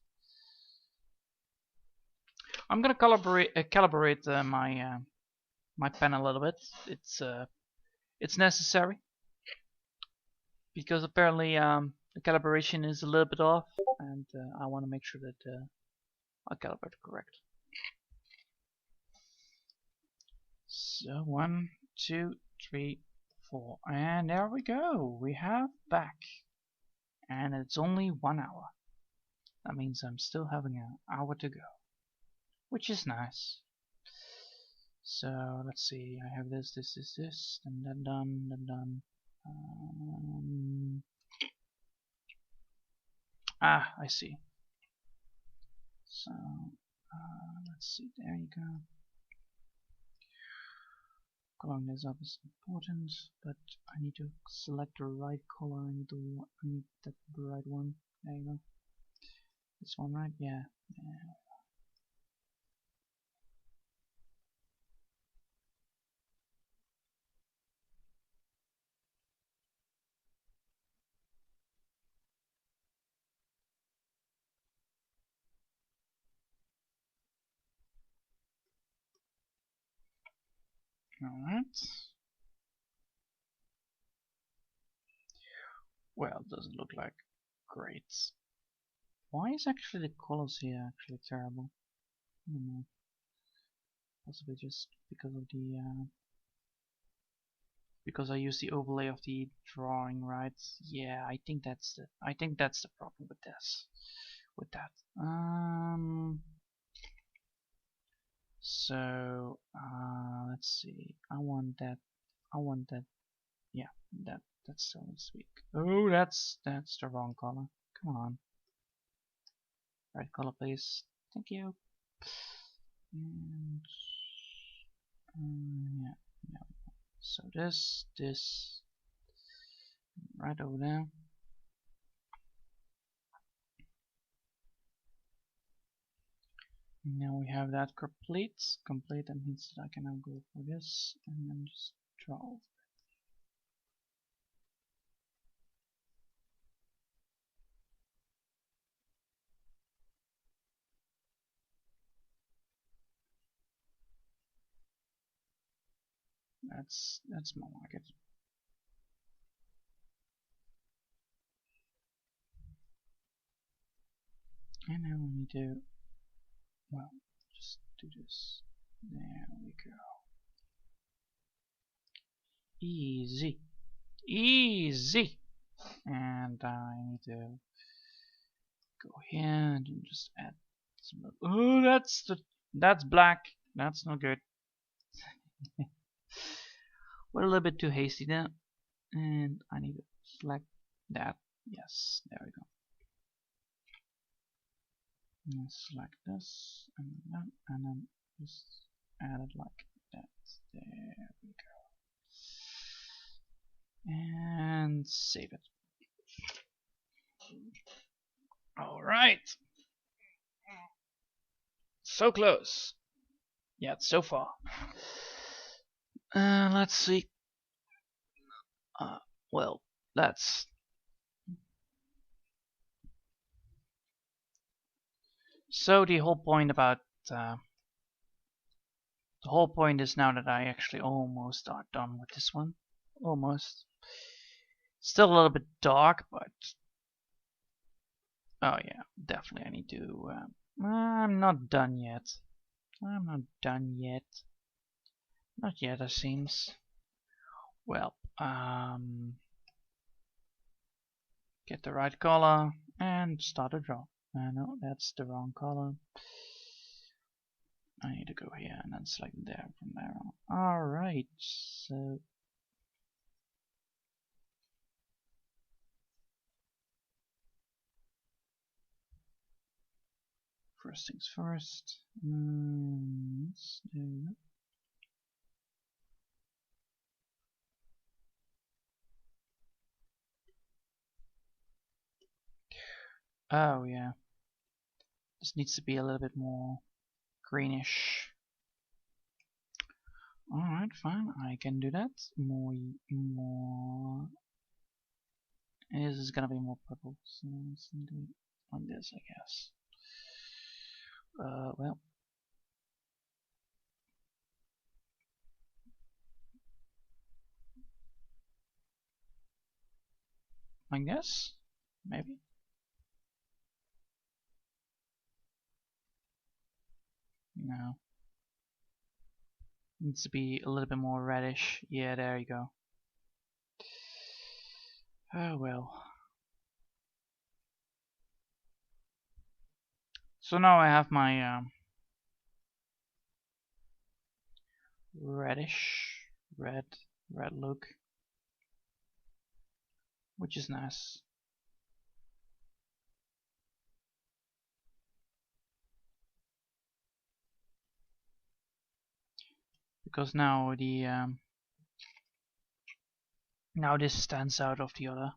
I'm gonna calibrate my my pen a little bit. It's necessary, because apparently the calibration is a little bit off, and I want to make sure that I calibrate it correct. So 1, 2, 3, 4, and there we go. We have back, and it's only 1 hour. That means I'm still having an hour to go, which is nice. So let's see. I have this, and then done. I see. So let's see. There you go. Coloring this up is important, but I need to select the right color. I need the right one. There you go. This one, right? Yeah. Alright. Well, it doesn't look like great. Why is actually the colors here actually terrible? I don't know. Possibly just because of the because I use the overlay of the drawing, right? Yeah, I think that's the problem with this. With that. So let's see. I want that. Yeah, that still needs to be. Oh, that's the wrong color. Come on. Right color, please. Thank you. And yeah. So this right over there. Now we have that complete. That means that I can now go for this and then just draw. That's more like it. And now we need to, well, just do this. There we go. Easy. Easy. And I need to go here and just add some. Oh, that's black. That's not good. We're a little bit too hasty there. And I need to select that. Yes, there we go. And select this and that, and then just add it like that. There we go. And save it. Alright. So close. Yet so far. Let's see. Well, that's. So the whole point about the whole point is now that I actually almost are done with this one. Almost. Still a little bit dark, but oh yeah, definitely I need to. I'm not done yet. I'm not done yet. Not yet, it seems. Well, get the right color and start a draw. No, that's the wrong color. I need to go here and then select there from there on. Alright, so first things first. Let's do that. Oh yeah. This needs to be a little bit more greenish. Alright, fine, I can do that. More. This is gonna be more purple, so let's do it like this, I guess. Well. Like this? Maybe? No. Needs to be a little bit more reddish. Yeah, there you go. Oh well. So now I have my reddish, red look, which is nice. Because now the now this stands out of the other.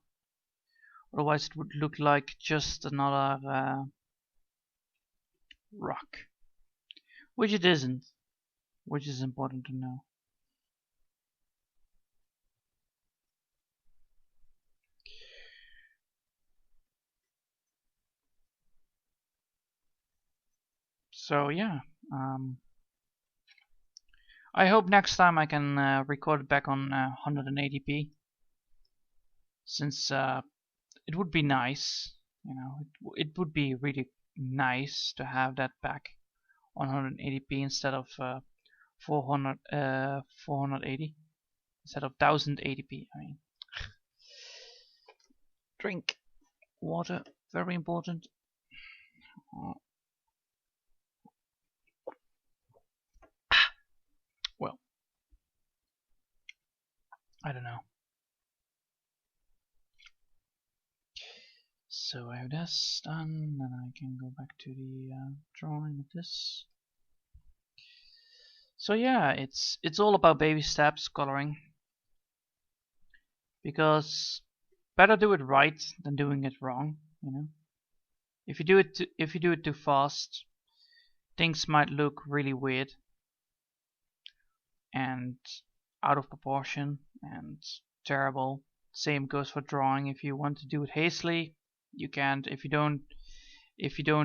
Otherwise, it would look like just another rock, which it isn't. Which is important to know. So yeah, I hope next time I can record it back on 180p, since it would be nice, you know, it would be really nice to have that back on 180p instead of 480 instead of 1080p. I mean, drink water, very important. Well, I don't know. So I have this done, and I can go back to the drawing of this. So yeah, it's all about baby steps coloring, because better do it right than doing it wrong. You know, if you do it too fast, things might look really weird and out of proportion and terrible. Same goes for drawing. If you want to do it hastily, you can't. If you don't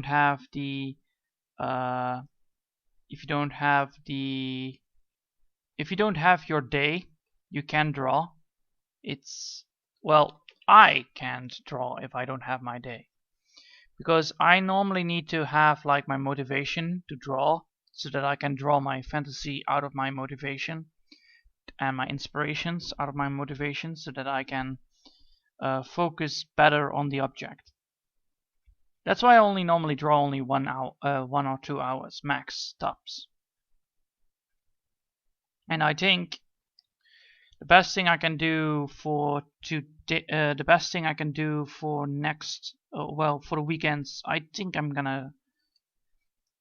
have the if you don't have your day, you can draw. It's, well, I can't draw if I don't have my day, because I normally need to have like my motivation to draw, so that I can draw my fantasy out of my motivation and my inspirations out of my motivation, so that I can focus better on the object. That's why I only normally draw only 1 hour, 1 or 2 hours max tops. And I think the best thing I can do for the best thing I can do for next, well, for the weekends, I think I'm gonna,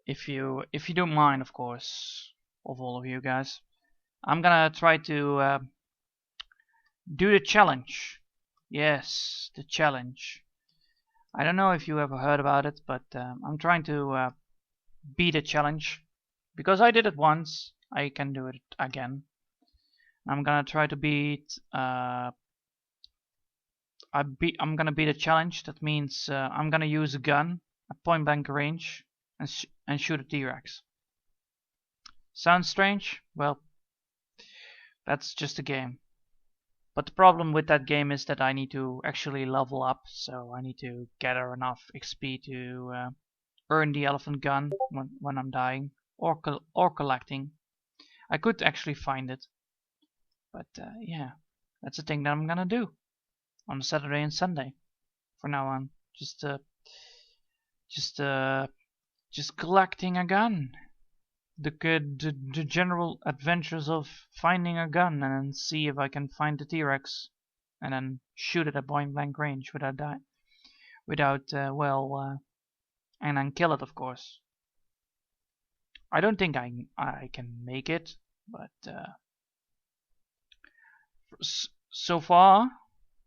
if you don't mind, of course, of all of you guys, I'm gonna try to do the challenge. Yes, the challenge. I don't know if you ever heard about it, but I'm trying to beat a challenge. Because I did it once, I can do it again. I'm gonna try to beat. I'm gonna beat a challenge. That means I'm gonna use a gun at point blank range and shoot a T-Rex. Sounds strange? Well, that's just a game. But the problem with that game is that I need to actually level up, so I need to gather enough XP to earn the elephant gun when I'm dying, or collecting. I could actually find it, but yeah, that's the thing that I'm gonna do on Saturday and Sunday for now on. Just collecting a gun. The general adventures of finding a gun and then see if I can find the T-Rex and then shoot it at point blank range without and then kill it, of course. I don't think I can make it, but so far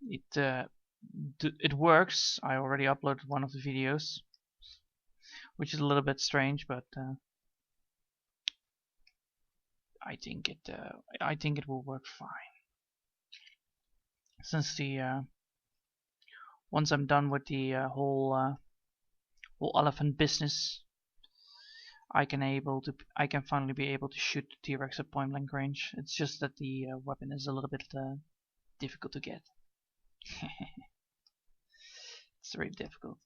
it works. I already uploaded one of the videos, which is a little bit strange, but I think it will work fine. Since once I'm done with the whole elephant business, I can finally be able to shoot the T-Rex at point blank range. It's just that the weapon is a little bit difficult to get. It's very difficult.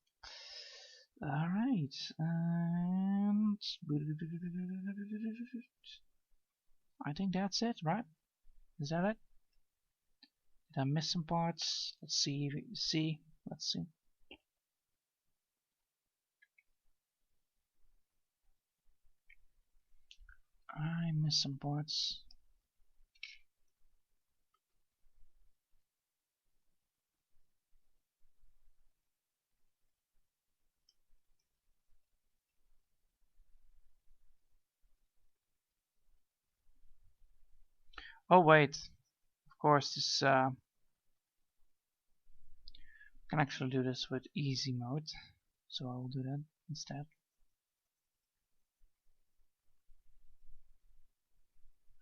Alright, and I think that's it, right? Is that it? Did I miss some parts? Let's see. Let's see. I missed some parts. Oh wait, of course this can actually do this with easy mode, so I will do that instead.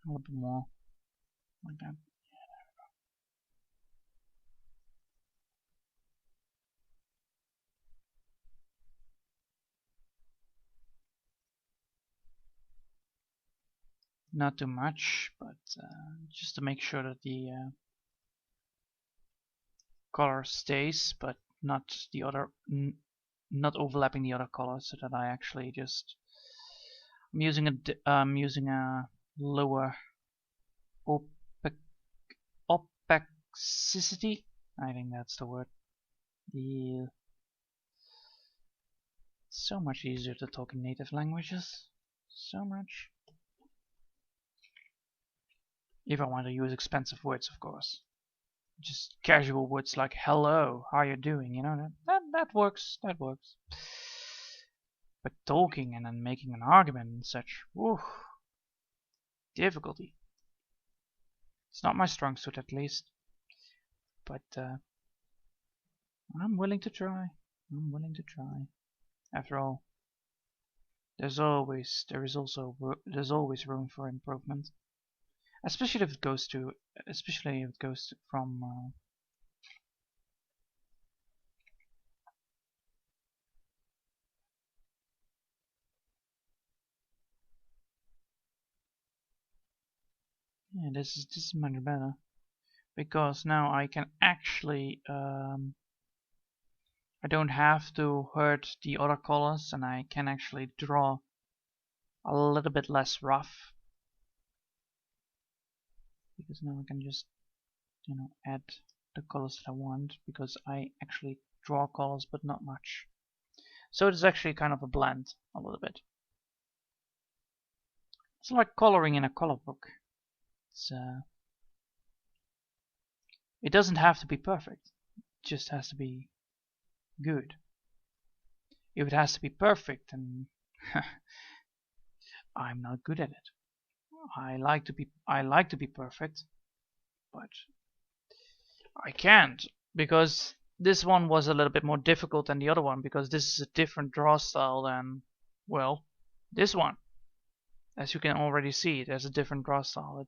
A little bit more like that. Not too much, but just to make sure that the color stays, but not the other, not overlapping the other colors, so that I actually just I'm using a lower opacity. I think that's the word. So much easier to talk in native languages. So much. If I want to use expensive words, of course. Just casual words like hello, how you doing, you know, that works, that works. But talking and then making an argument and such, whew, difficulty. It's not my strong suit, at least. But I'm willing to try. I'm willing to try. After all, there's always room for improvement. Especially if it goes from Yeah, this is much better because now I can actually I don't have to hurt the other colors, and I can actually draw a little bit less rough because now I can just, you know, add the colors that I want because I actually draw colors but not much. So it's actually kind of a blend a little bit. It's like coloring in a color book. It doesn't have to be perfect. It just has to be good. If it has to be perfect, then I'm not good at it. I like to be perfect, but I can't because this one was a little bit more difficult than the other one because this is a different draw style than, well, this one. As you can already see, there's a different draw style.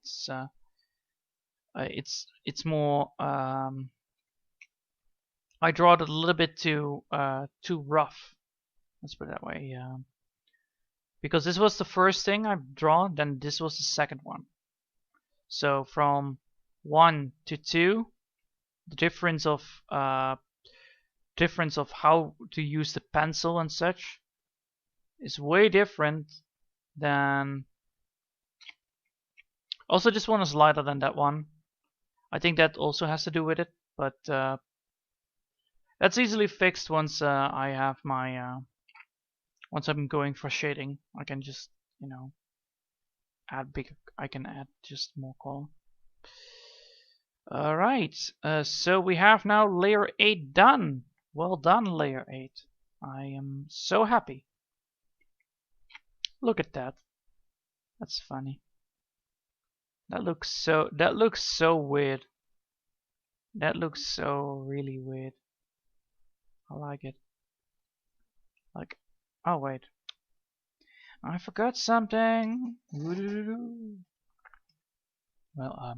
It's more. I draw it a little bit too rough. Let's put it that way. Because this was the first thing I drawn, then this was the second one. So from 1 to 2, the difference of how to use the pencil and such is way different than. Also, this one is lighter than that one. I think that also has to do with it, but that's easily fixed once I have my once I'm going for shading. I can just, you know, I can add just more color. Alright, so we have now layer 8 done. Well done, layer 8. I am so happy. Look at that. That's funny. That looks so weird. That looks so really weird. I like it. Like, oh wait. I forgot something. Well,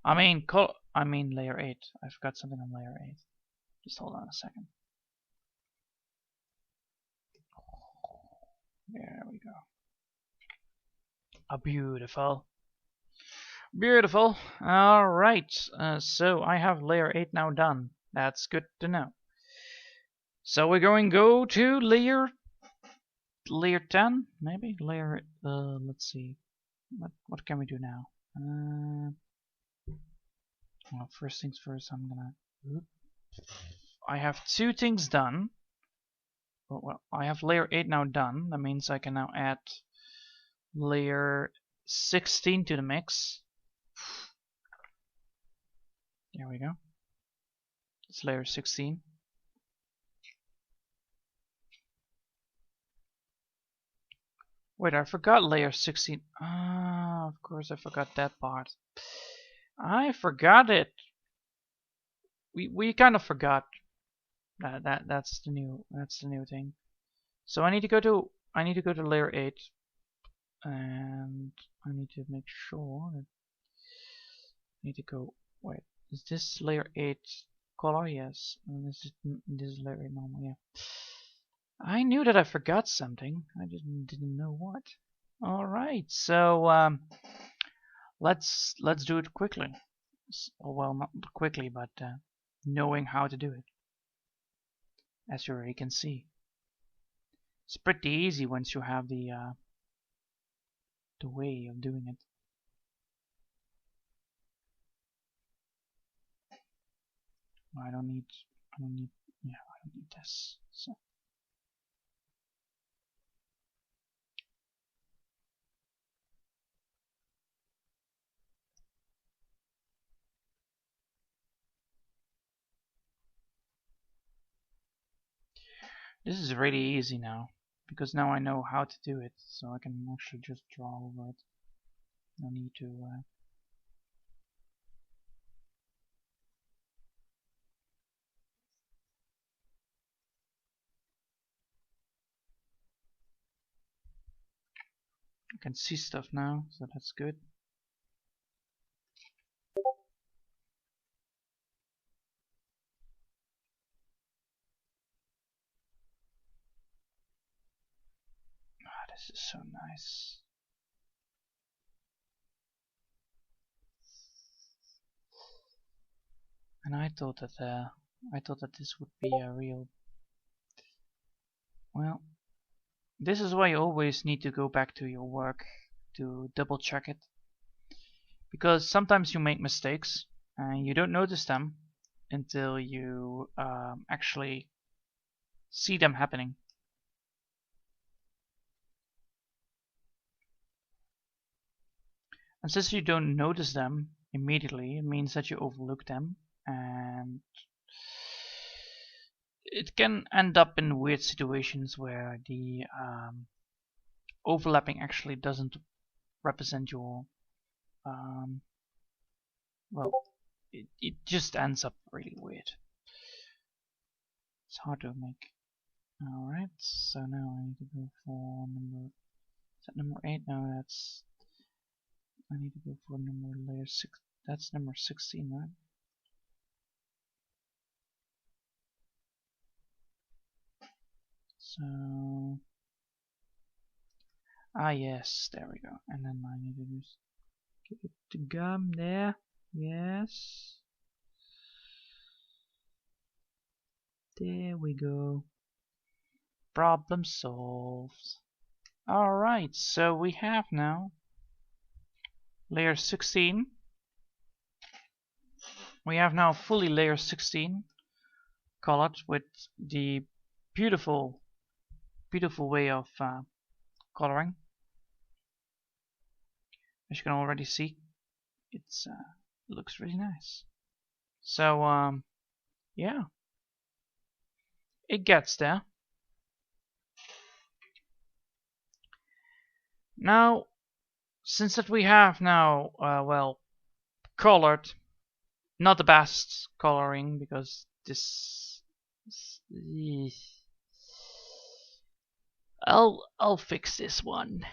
I mean layer 8. I forgot something on layer 8. Just hold on a second. There we go. Beautiful. Beautiful. Alright, so I have layer 8 now done. That's good to know. So we're going to go to layer 10, maybe? Let's see. What can we do now? Well, first things first, I have 2 things done. Well, I have layer 8 now done. That means I can now add layer 16 to the mix. There we go. It's layer 16. Wait, I forgot layer 16. Ah, of course I forgot that part. I forgot it. We kind of forgot. That's the new thing. So I need to go to layer 8, and I need to make sure that I need to go. Wait, is this layer 8 color? Yes, and this is layer 8 normal. Yeah. I knew that I forgot something. I didn't know what. All right, so let's do it quickly. Well, not quickly, but knowing how to do it. As you already can see, it's pretty easy once you have the way of doing it. I don't need this. So. This is really easy now, because now I know how to do it, so I can actually just draw over it. No need to I can see stuff now, so that's good. Ah, this is so nice. And I thought that this would be a real. Well, this is why you always need to go back to your work to double check it, because sometimes you make mistakes and you don't notice them until you actually see them happening. And since you don't notice them immediately, it means that you overlook them, and it can end up in weird situations where the overlapping actually doesn't represent your well, it just ends up really weird. It's hard to make. Alright, so now I need to go for number, is that number 8? No, that's, I need to go for number layer 6, that's number 16, right? So, yes, there we go. And then I need to just get it to gum there. Yes. There we go. Problem solved. Alright, so we have now layer 16. We have now fully layer 16 colored with the beautiful way of coloring. As you can already see, it looks really nice. So yeah, it gets there. Now, since that we have now well, colored, not the best coloring, because this I'll fix this one.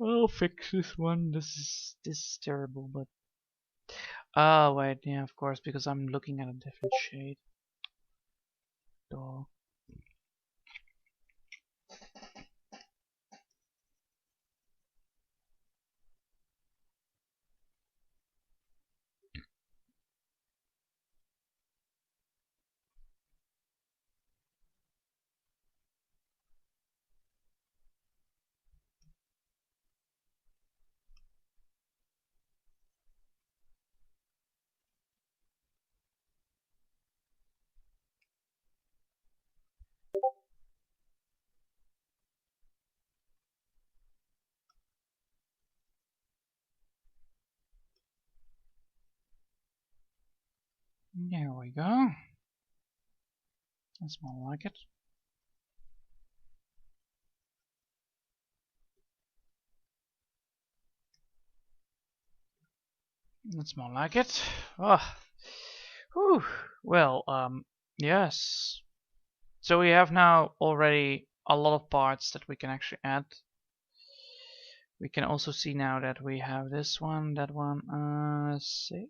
I'll fix this one. This is terrible, but oh wait, yeah, of course, because I'm looking at a different shade. Duh. There we go. That's more like it. That's more like it. Oh. Whew. Well, yes. So we have now already a lot of parts that we can actually add. We can also see now that we have this one, that one, save.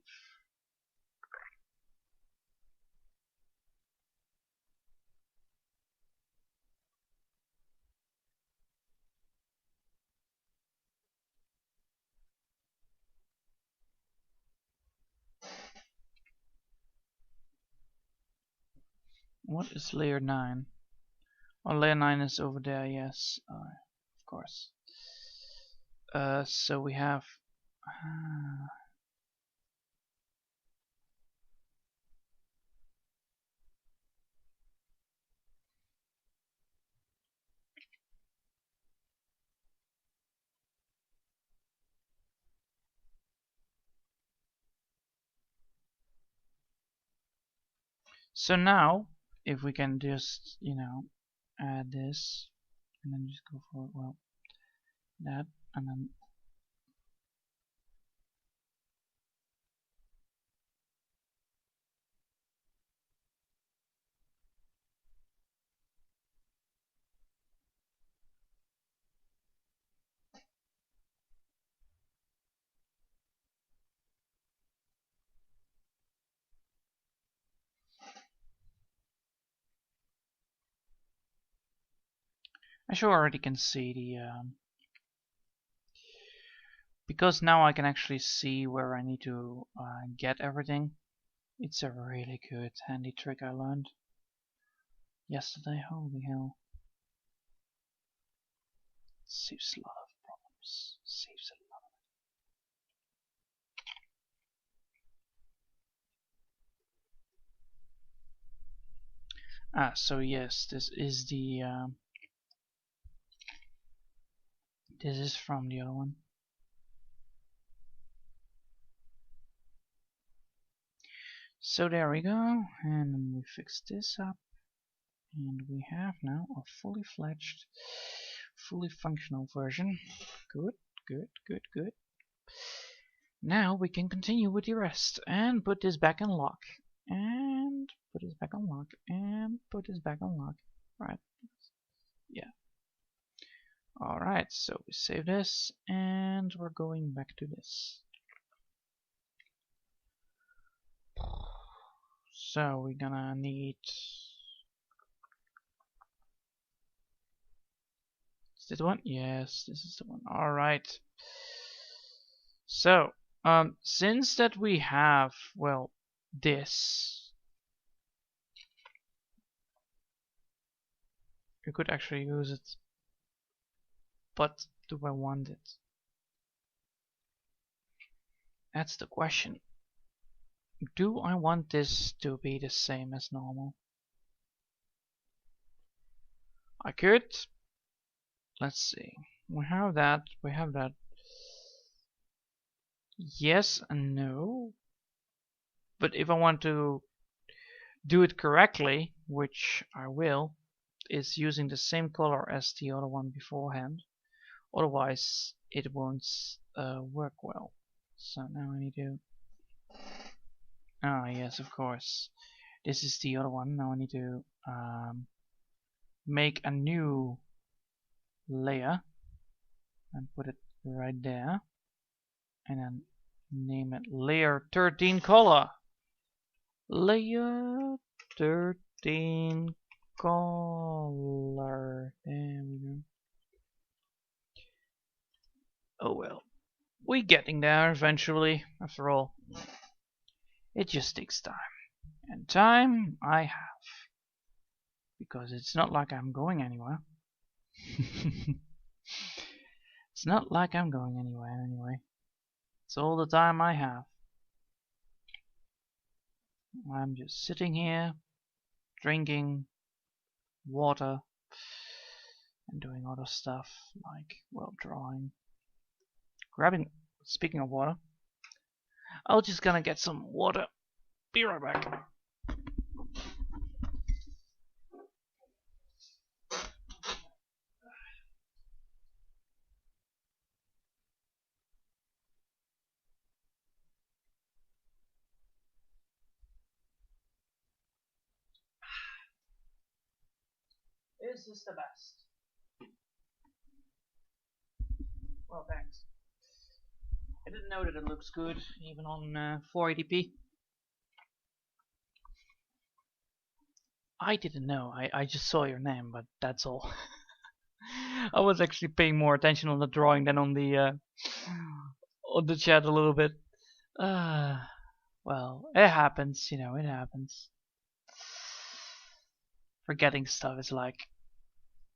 What is layer 9? Oh, layer 9 is over there, yes, of course. So we have so now if we can just, you know, add this and then just go for, well, that, and then as you already can see the because now I can actually see where I need to get everything. It's a really good handy trick I learned yesterday. Holy hell. Saves a lot of problems. Saves a lot. So yes, this is the this is from the other one. So there we go, and then we fix this up, and we have now a fully fledged, fully functional version. Good, good, good, good. Now we can continue with the rest and put this back in lock, and put this back on lock, and put this back on lock. Right? Yeah. Alright, so we save this, and we're going back to this. So we're gonna need... Is this the one? Yes, this is the one. Alright. So, since that we have, well, this, you could actually use it, but do I want it? That's the question. Do I want this to be the same as normal? I could. Let's see. We have that. We have that. Yes and no. But if I want to do it correctly, which I will, is using the same color as the other one beforehand. Otherwise, it won't work well. So now I need to... Ah, yes, of course. This is the other one. Now I need to make a new layer and put it right there. And then name it layer 13 color. Layer 13 color. There we go. Oh well. We're getting there eventually, after all. It just takes time. And time I have. Because it's not like I'm going anywhere. It's not like I'm going anywhere anyway. It's all the time I have. I'm just sitting here, drinking water, and doing other stuff like, well, drawing. Speaking of water, I'm just gonna get some water. Be right back. This is the best. Well, thanks. I didn't know that it looks good, even on 480p. I didn't know. I just saw your name, but that's all. I was actually paying more attention on the drawing than on the chat a little bit. Well, it happens, you know, it happens. Forgetting stuff is like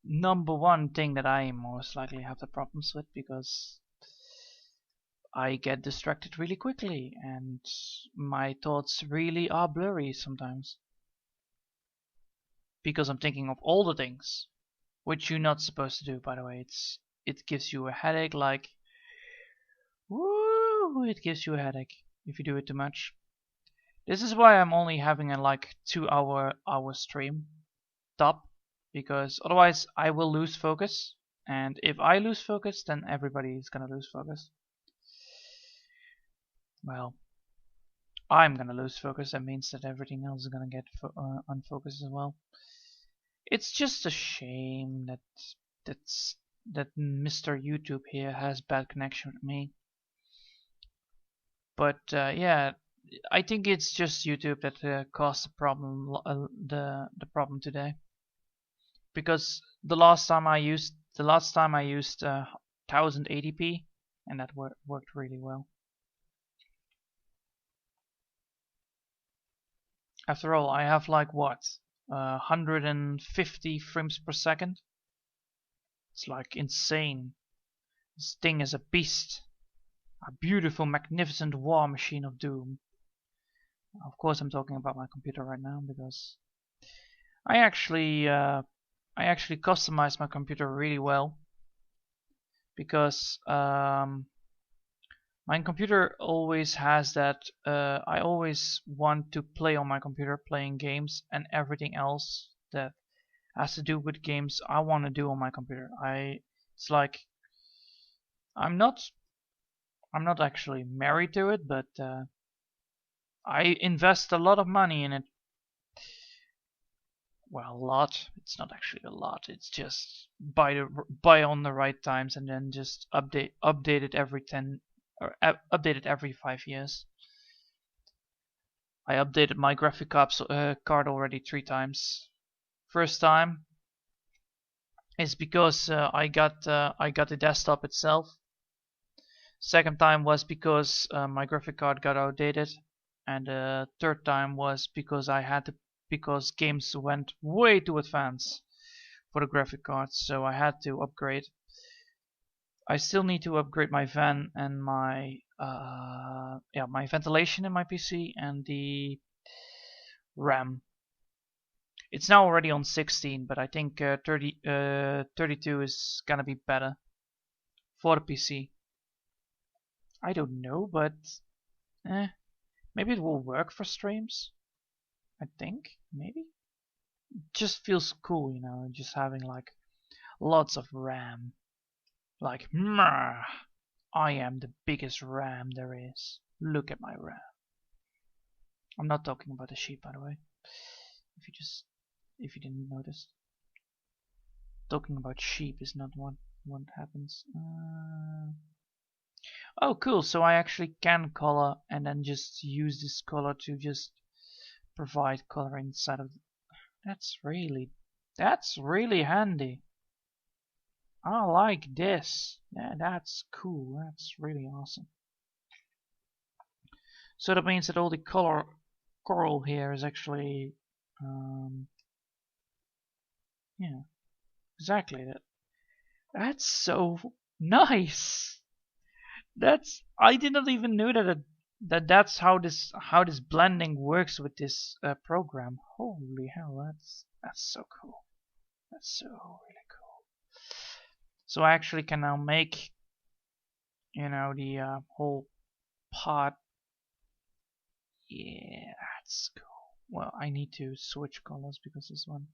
#1 thing that I most likely have the problems with, because I get distracted really quickly and my thoughts really are blurry sometimes. Because I'm thinking of all the things, which you're not supposed to do, by the way. It gives you a headache, like, woo, it gives you a headache if you do it too much. This is why I'm only having a like 2-hour stream top, because otherwise I will lose focus, and if I lose focus, then everybody is gonna lose focus. Well, I'm gonna lose focus. That means that everything else is gonna get unfocused as well. It's just a shame that Mr. YouTube here has bad connection with me. But yeah, I think it's just YouTube that caused the problem. The problem today, because the last time I used 1080p, and that worked really well. After all, I have like what? 150 frames per second? It's like insane. This thing is a beast. A beautiful, magnificent war machine of doom. Of course I'm talking about my computer right now because I actually customized my computer really well because my computer always has that I always want to play on my computer, playing games and everything else that has to do with games I want to do on my computer. It's like I'm not actually married to it, but I invest a lot of money in it. Well, a lot. It's not actually a lot. It's just buy on the right times and then just update it every 10 or update it every 5 years. I updated my graphic card already 3 times. First time is because I got the desktop itself. Second time was because my graphic card got outdated, and third time was because because games went way too advanced for the graphic cards, so I had to upgrade. I still need to upgrade my fan and my my ventilation in my PC and the RAM. It's now already on 16, but I think 32 is gonna be better for the PC. I don't know, but maybe it will work for streams. I think maybe. It just feels cool, you know, just having like lots of RAM. Like, I am the biggest RAM there is. Look at my RAM. I'm not talking about the sheep, by the way. If you didn't notice, talking about sheep is not what happens. Oh, cool. So I actually can color and then just use this color to just provide color inside of. That's really handy. I like this. Yeah, that's cool. That's really awesome. So that means that all the coral here is actually yeah, exactly that. That's so nice. I did not even know that's how this blending works with this program. Holy hell, that's so cool. That's so really cool. So I actually can now make, you know, the whole pot. Yeah, that's cool. Well, I need to switch colors because this one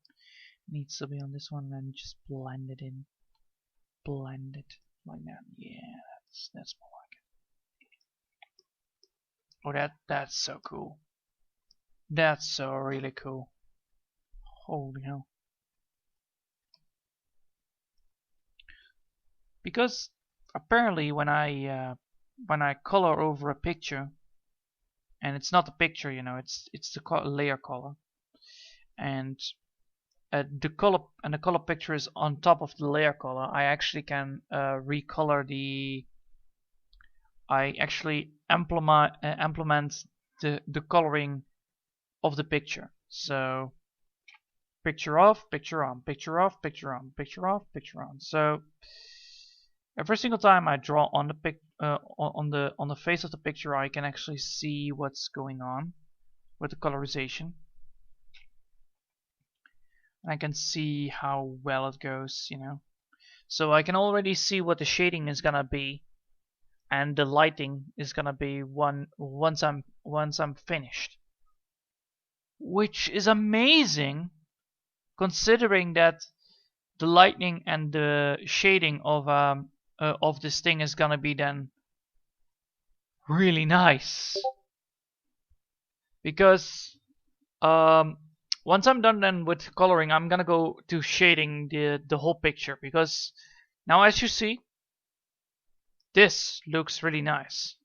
needs to be on this one and just blend it in. Blend it like that. Yeah, that's more like it. Oh, that's so cool. That's so really cool. Holy hell. Because apparently when I color over a picture, and it's not a picture, you know, it's the layer color, and the color picture is on top of the layer color. I actually can recolor the. I actually implement the coloring of the picture. So picture off, picture on, picture off, picture on, picture off, picture on. So every single time I draw on the on the face of the picture, I can actually see what's going on with the colorization. I can see how well it goes, you know. So I can already see what the shading is gonna be, and the lighting is gonna be once I'm finished, which is amazing, considering that the lighting and the shading of this thing is gonna be then really nice, because once I'm done then with coloring, I'm gonna go to shading the whole picture, because now as you see, this looks really nice.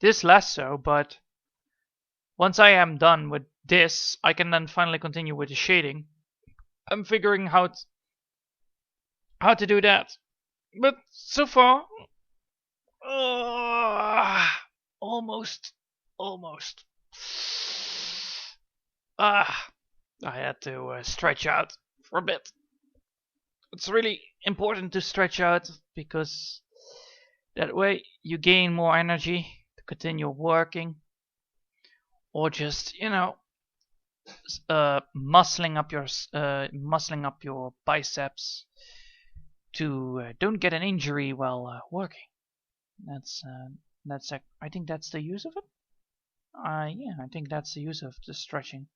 This less so, but once I am done with this, I can then finally continue with the shading. I'm figuring how to do that, but so far, almost. Ah, I had to stretch out for a bit. It's really important to stretch out because that way you gain more energy to continue working, or just muscling up your biceps to don't get an injury while working. That's I think that's the use of it. Yeah, I think that's the use of the stretching.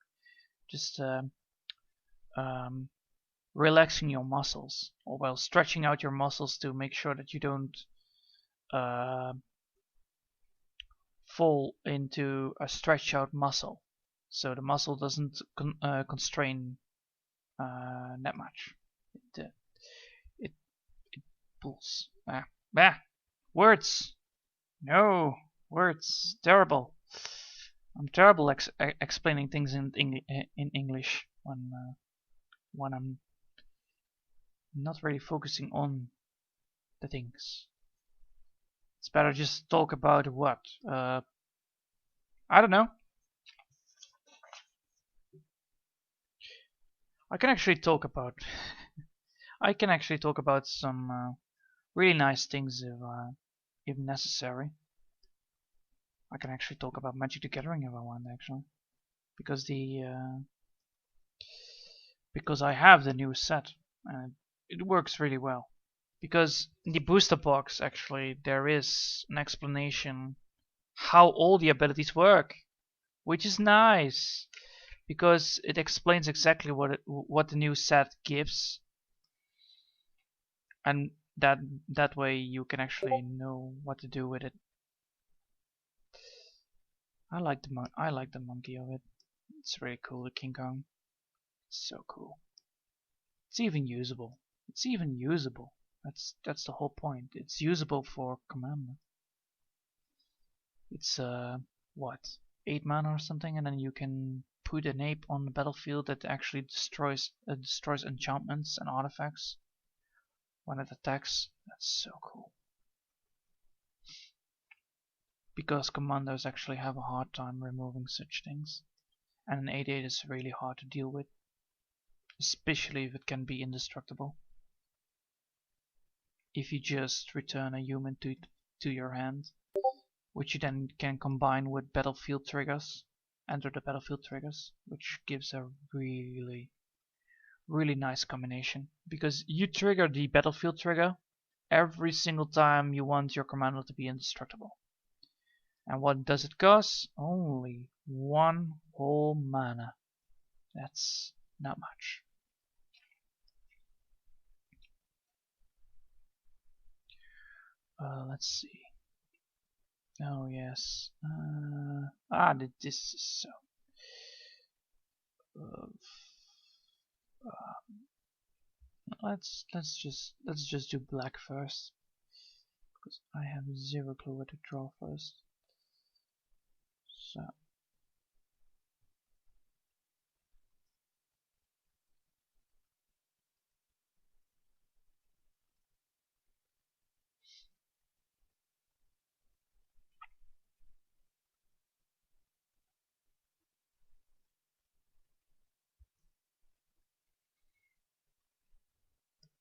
Just um, relaxing your muscles, or well, stretching out your muscles to make sure that you don't uh, fall into a stretch out muscle, so the muscle doesn't constrain that much. It pulls. Words. No words. Terrible. I'm terrible explaining things in English when I'm not really focusing on the things. It's better just talk about what. I don't know. I can actually talk about. I can actually talk about some really nice things if necessary. I can actually talk about Magic the Gathering if I want, actually, because because I have the new set and it works really well. Because in the booster box, actually, there is an explanation how all the abilities work, which is nice because it explains exactly what the new set gives, and that way you can actually know what to do with it. I like the monkey of it. It's really cool. The King Kong. It's so cool. It's even usable. It's even usable. That's the whole point. It's usable for Commander. It's what, 8 mana or something, and then you can put an ape on the battlefield that actually destroys enchantments and artifacts when it attacks. That's so cool. Because commanders actually have a hard time removing such things, and an 8/8 is really hard to deal with, especially if it can be indestructible. If you just return a human to your hand, which you then can combine with battlefield triggers, enter the battlefield triggers, which gives a really nice combination, because you trigger the battlefield trigger every single time you want your commander to be indestructible. And what does it cost? Only 1 whole mana. That's not much. Let's see. Oh yes. This is so. Let's just do black first, because I have zero clue what to draw first. So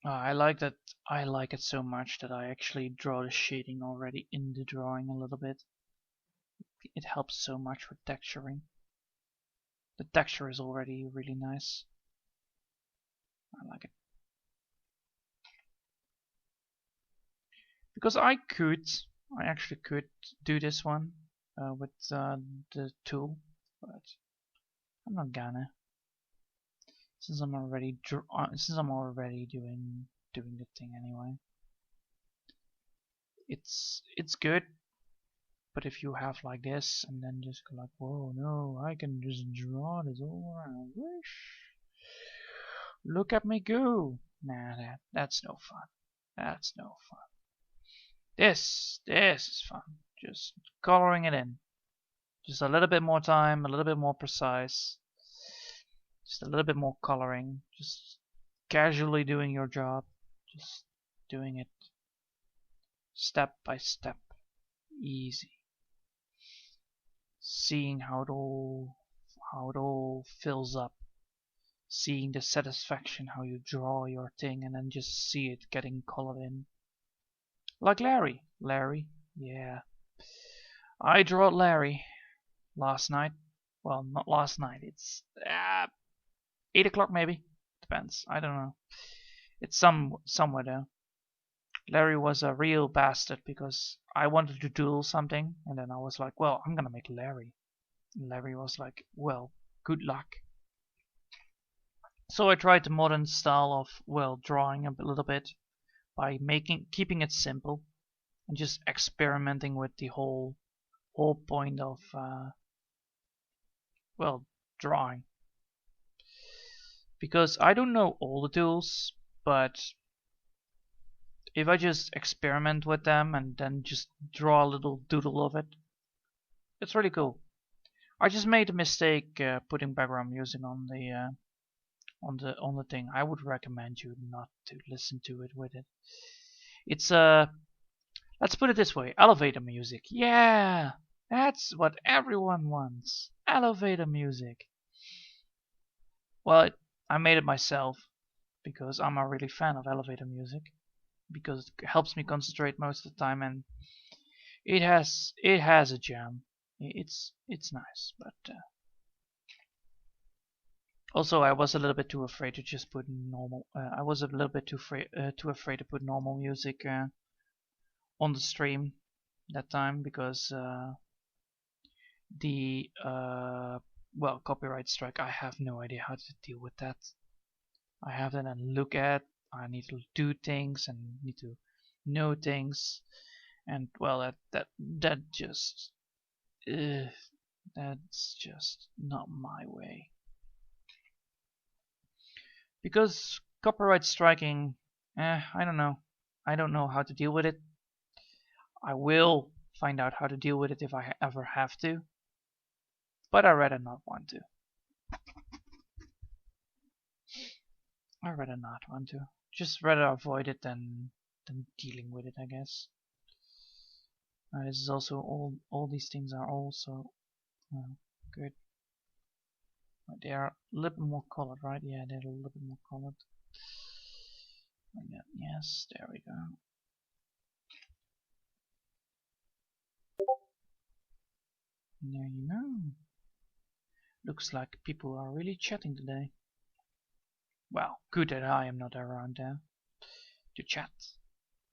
I like that. I like it so much that I actually draw the shading already in the drawing a little bit. It helps so much with texturing. The texture is already really nice. I like it. Because I actually could do this one with the tool, but I'm not gonna. Since I'm already doing the thing anyway. It's good, but if you have like this and then just go like, whoa, no, I can just draw this all I wish. Look at me go. Nah, that's no fun. That's no fun. This is fun. Just coloring it in. Just a little bit more time, a little bit more precise. Just a little bit more coloring. Just casually doing your job. Just doing it step by step. Easy. Seeing how how it all fills up. Seeing the satisfaction how you draw your thing and then just see it getting colored in. Like Larry. Larry, yeah. I drew Larry last night. Well, not last night. It's 8 o'clock maybe. Depends. I don't know. It's somewhere there. Larry was a real bastard because I wanted to duel something and then I was like, well, I'm gonna make Larry. And Larry was like, well, good luck. So I tried the modern style of, well, drawing a little bit by keeping it simple and just experimenting with the whole point of, well, drawing. Because I don't know all the tools, but if I just experiment with them and then just draw a little doodle of it, it's really cool. I just made a mistake putting background music on the thing. I would recommend you not to listen to it with it. It's let's put it this way, elevator music. Yeah, that's what everyone wants. Elevator music. Well, I made it myself because I'm a really fan of elevator music because it helps me concentrate most of the time and it has a jam. It's nice, but also I was a little bit too afraid to just put normal. I was a little bit too afraid to put normal music on the stream that time because the well, copyright strike. I have no idea how to deal with that. I have to then look at. I need to do things and need to know things, and well, that just that's just not my way. Because copyright striking, I don't know. I don't know how to deal with it. I will find out how to deal with it if I ever have to, but I'd rather not want to. I'd rather not want to. Just rather avoid it than dealing with it, I guess. This is also all these things are also good. They are a little bit more colored, right? Yeah, they're a little bit more colored. Yes, there we go. There you go. Looks like people are really chatting today. Well, good that I am not around there to chat,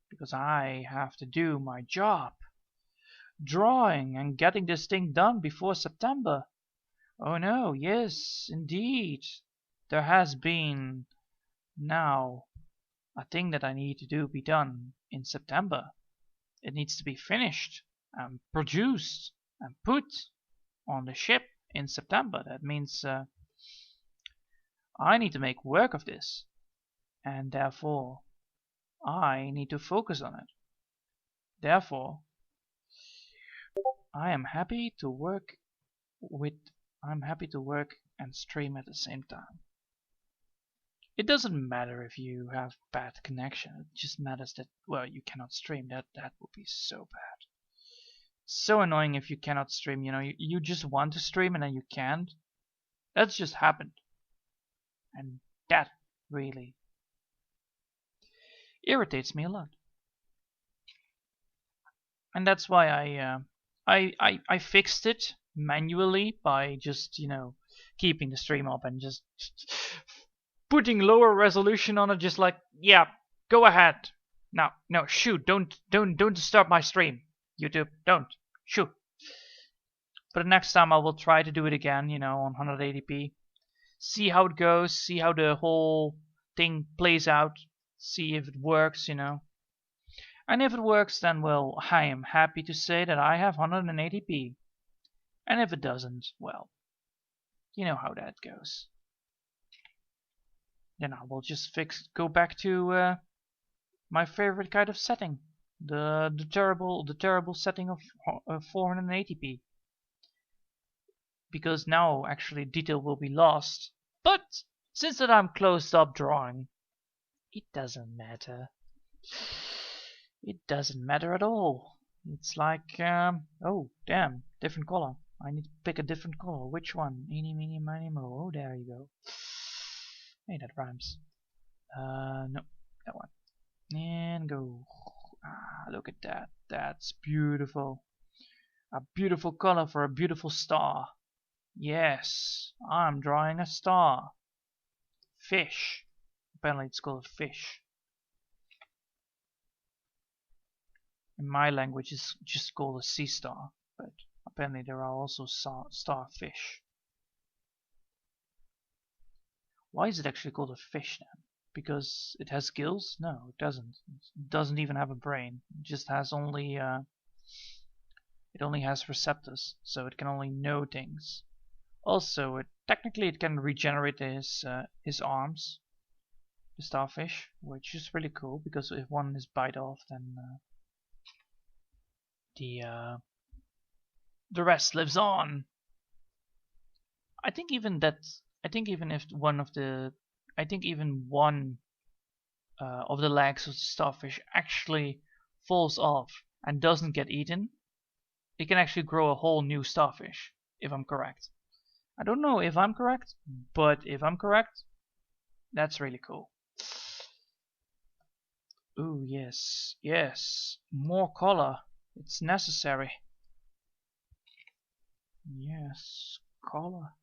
because I have to do my job. Drawing and getting this thing done before September. Oh no, yes, indeed. There has been now a thing that I need to do be done in September. It needs to be finished and produced and put on the ship in September. That means I need to make work of this, and therefore I need to focus on it. Therefore, I am happy to work and stream at the same time. It doesn't matter if you have bad connection. It just matters that, well, you cannot stream. That would be so bad. So annoying if you cannot stream. You know, you just want to stream and then you can't. That's just happened, and that really irritates me a lot. And that's why I fixed it manually by just, you know, keeping the stream up and just putting lower resolution on it, just like, yeah, go ahead. No, shoot, don't disturb my stream. YouTube, don't. Shoot. But the next time I will try to do it again, you know, on 180p. See how it goes, see how the whole thing plays out, see if it works, you know. And if it works, then, well, I am happy to say that I have 180p. And if it doesn't, well, you know how that goes. Then I will just go back to my favorite kind of setting, the terrible setting of 480p. Because now actually detail will be lost. But since that I'm closed up drawing, it doesn't matter. It doesn't matter at all. It's like, oh damn, different color. I need to pick a different color. Which one? Eeny, meeny, miny, mo. Oh, there you go. Hey, that rhymes. No, that one. And go. Ah, look at that. That's beautiful. A beautiful color for a beautiful star. Yes, I'm drawing a star. Fish. Apparently it's called a fish. In my language it's just called a sea star, but apparently there are also starfish. Why is it actually called a fish then? Because it has gills? No, it doesn't. It doesn't even have a brain. It just has only it only has receptors, so it can only know things. Also, technically it can regenerate his arms, the starfish, which is really cool because if one is bite off, then the rest lives on. I think even if one of the one of the legs of the starfish actually falls off and doesn't get eaten, it can actually grow a whole new starfish, if I'm correct. I don't know if I'm correct, but if I'm correct, that's really cool. Ooh, yes, yes, more color. It's necessary. Yes, color.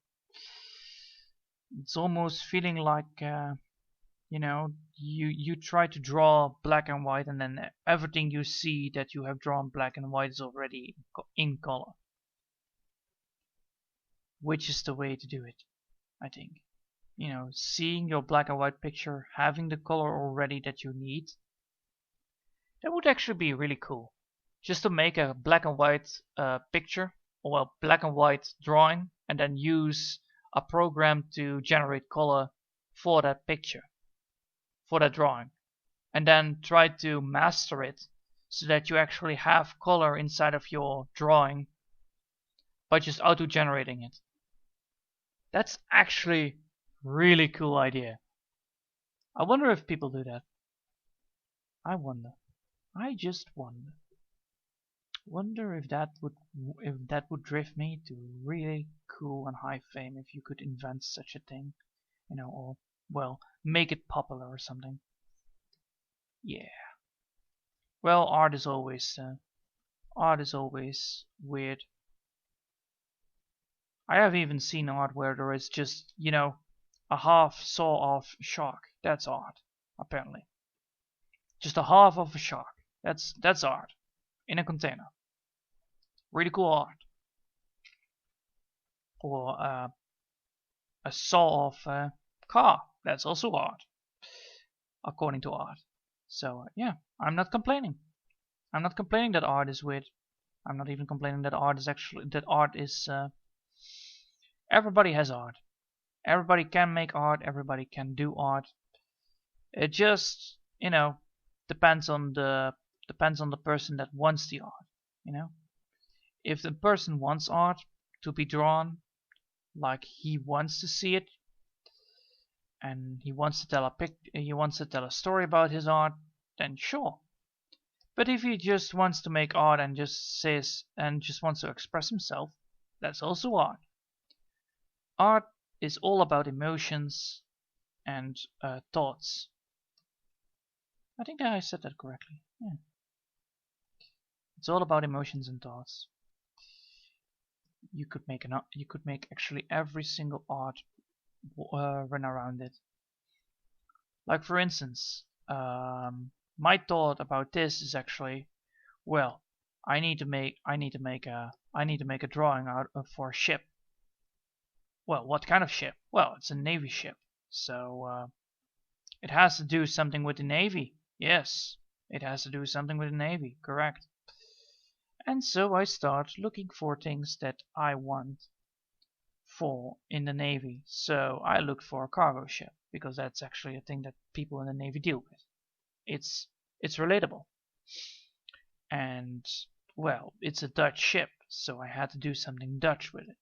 It's almost feeling like, you know, you try to draw black and white, and then everything you see that you have drawn black and white is already in color. Which is the way to do it, I think. You know, seeing your black and white picture, having the color already that you need, that would actually be really cool. Just to make a black and white picture, or a black and white drawing, and then use a program to generate color for that picture, for that drawing, and then try to master it so that you actually have color inside of your drawing by just auto-generating it. That's actually really cool idea. I wonder if people do that. I wonder. I just wonder. Wonder if that would drift me to really cool and high fame if you could invent such a thing, you know, or well, make it popular or something. Yeah. Well, art is always weird. I have even seen art where there is just, you know, a half saw off shark. That's art, apparently. Just a half of a shark. That's art. In a container. Really cool art. Or a saw off car. That's also art. According to art. So yeah, I'm not complaining. I'm not complaining that art is weird. I'm not even complaining that art is everybody has art. Everybody can make art, everybody can do art. It just, you know, depends on the person that wants the art, you know? If the person wants art to be drawn like he wants to see it, and he wants to tell a story about his art, then sure. But if he just wants to make art and just wants to express himself, that's also art. Art is all about emotions and thoughts. I think I said that correctly. Yeah. It's all about emotions and thoughts. You could make actually every single art run around it. Like for instance, my thought about this is actually, well, I need to make a drawing out for a ship. Well, what kind of ship? Well, it's a navy ship, so it has to do something with the navy. Yes, it has to do something with the navy. Correct. And so I start looking for things that I want for in the navy. So I looked for a cargo ship because that's actually a thing that people in the navy deal with. It's relatable. And well, it's a Dutch ship, so I had to do something Dutch with it.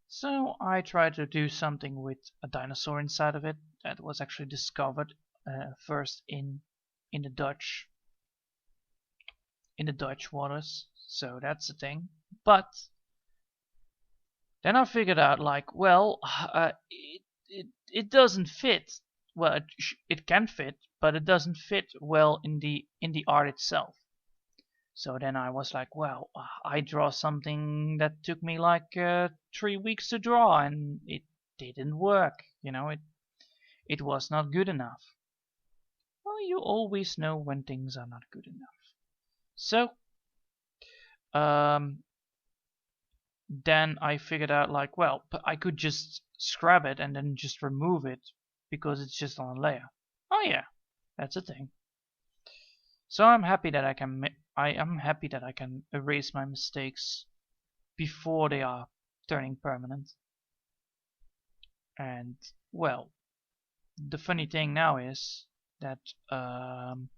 So I tried to do something with a dinosaur inside of it that was actually discovered first in the Dutch waters. So that's the thing. But then I figured out, like, well, it doesn't fit. Well, it can fit, but it doesn't fit well in the art itself. So then I was like, well, I draw something that took me like 3 weeks to draw, and it didn't work. You know, it was not good enough. Well, you always know when things are not good enough. So then I figured out, like, well, I could just scrap it and then just remove it because it's just on a layer. Oh yeah, that's a thing. So I'm happy that I am happy that I can erase my mistakes before they are turning permanent. And well, the funny thing now is that from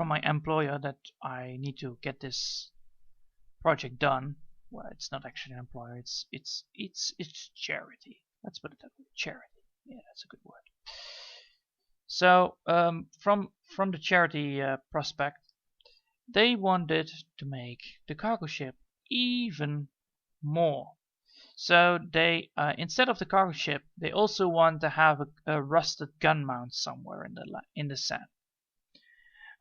my employer that I need to get this project done. Well, it's not actually an employer. It's charity. Let's put it that way. Charity. Yeah, that's a good word. So from the charity prospect, they wanted to make the cargo ship even more. So they instead of the cargo ship, they also want to have a rusted gun mount somewhere in the sand.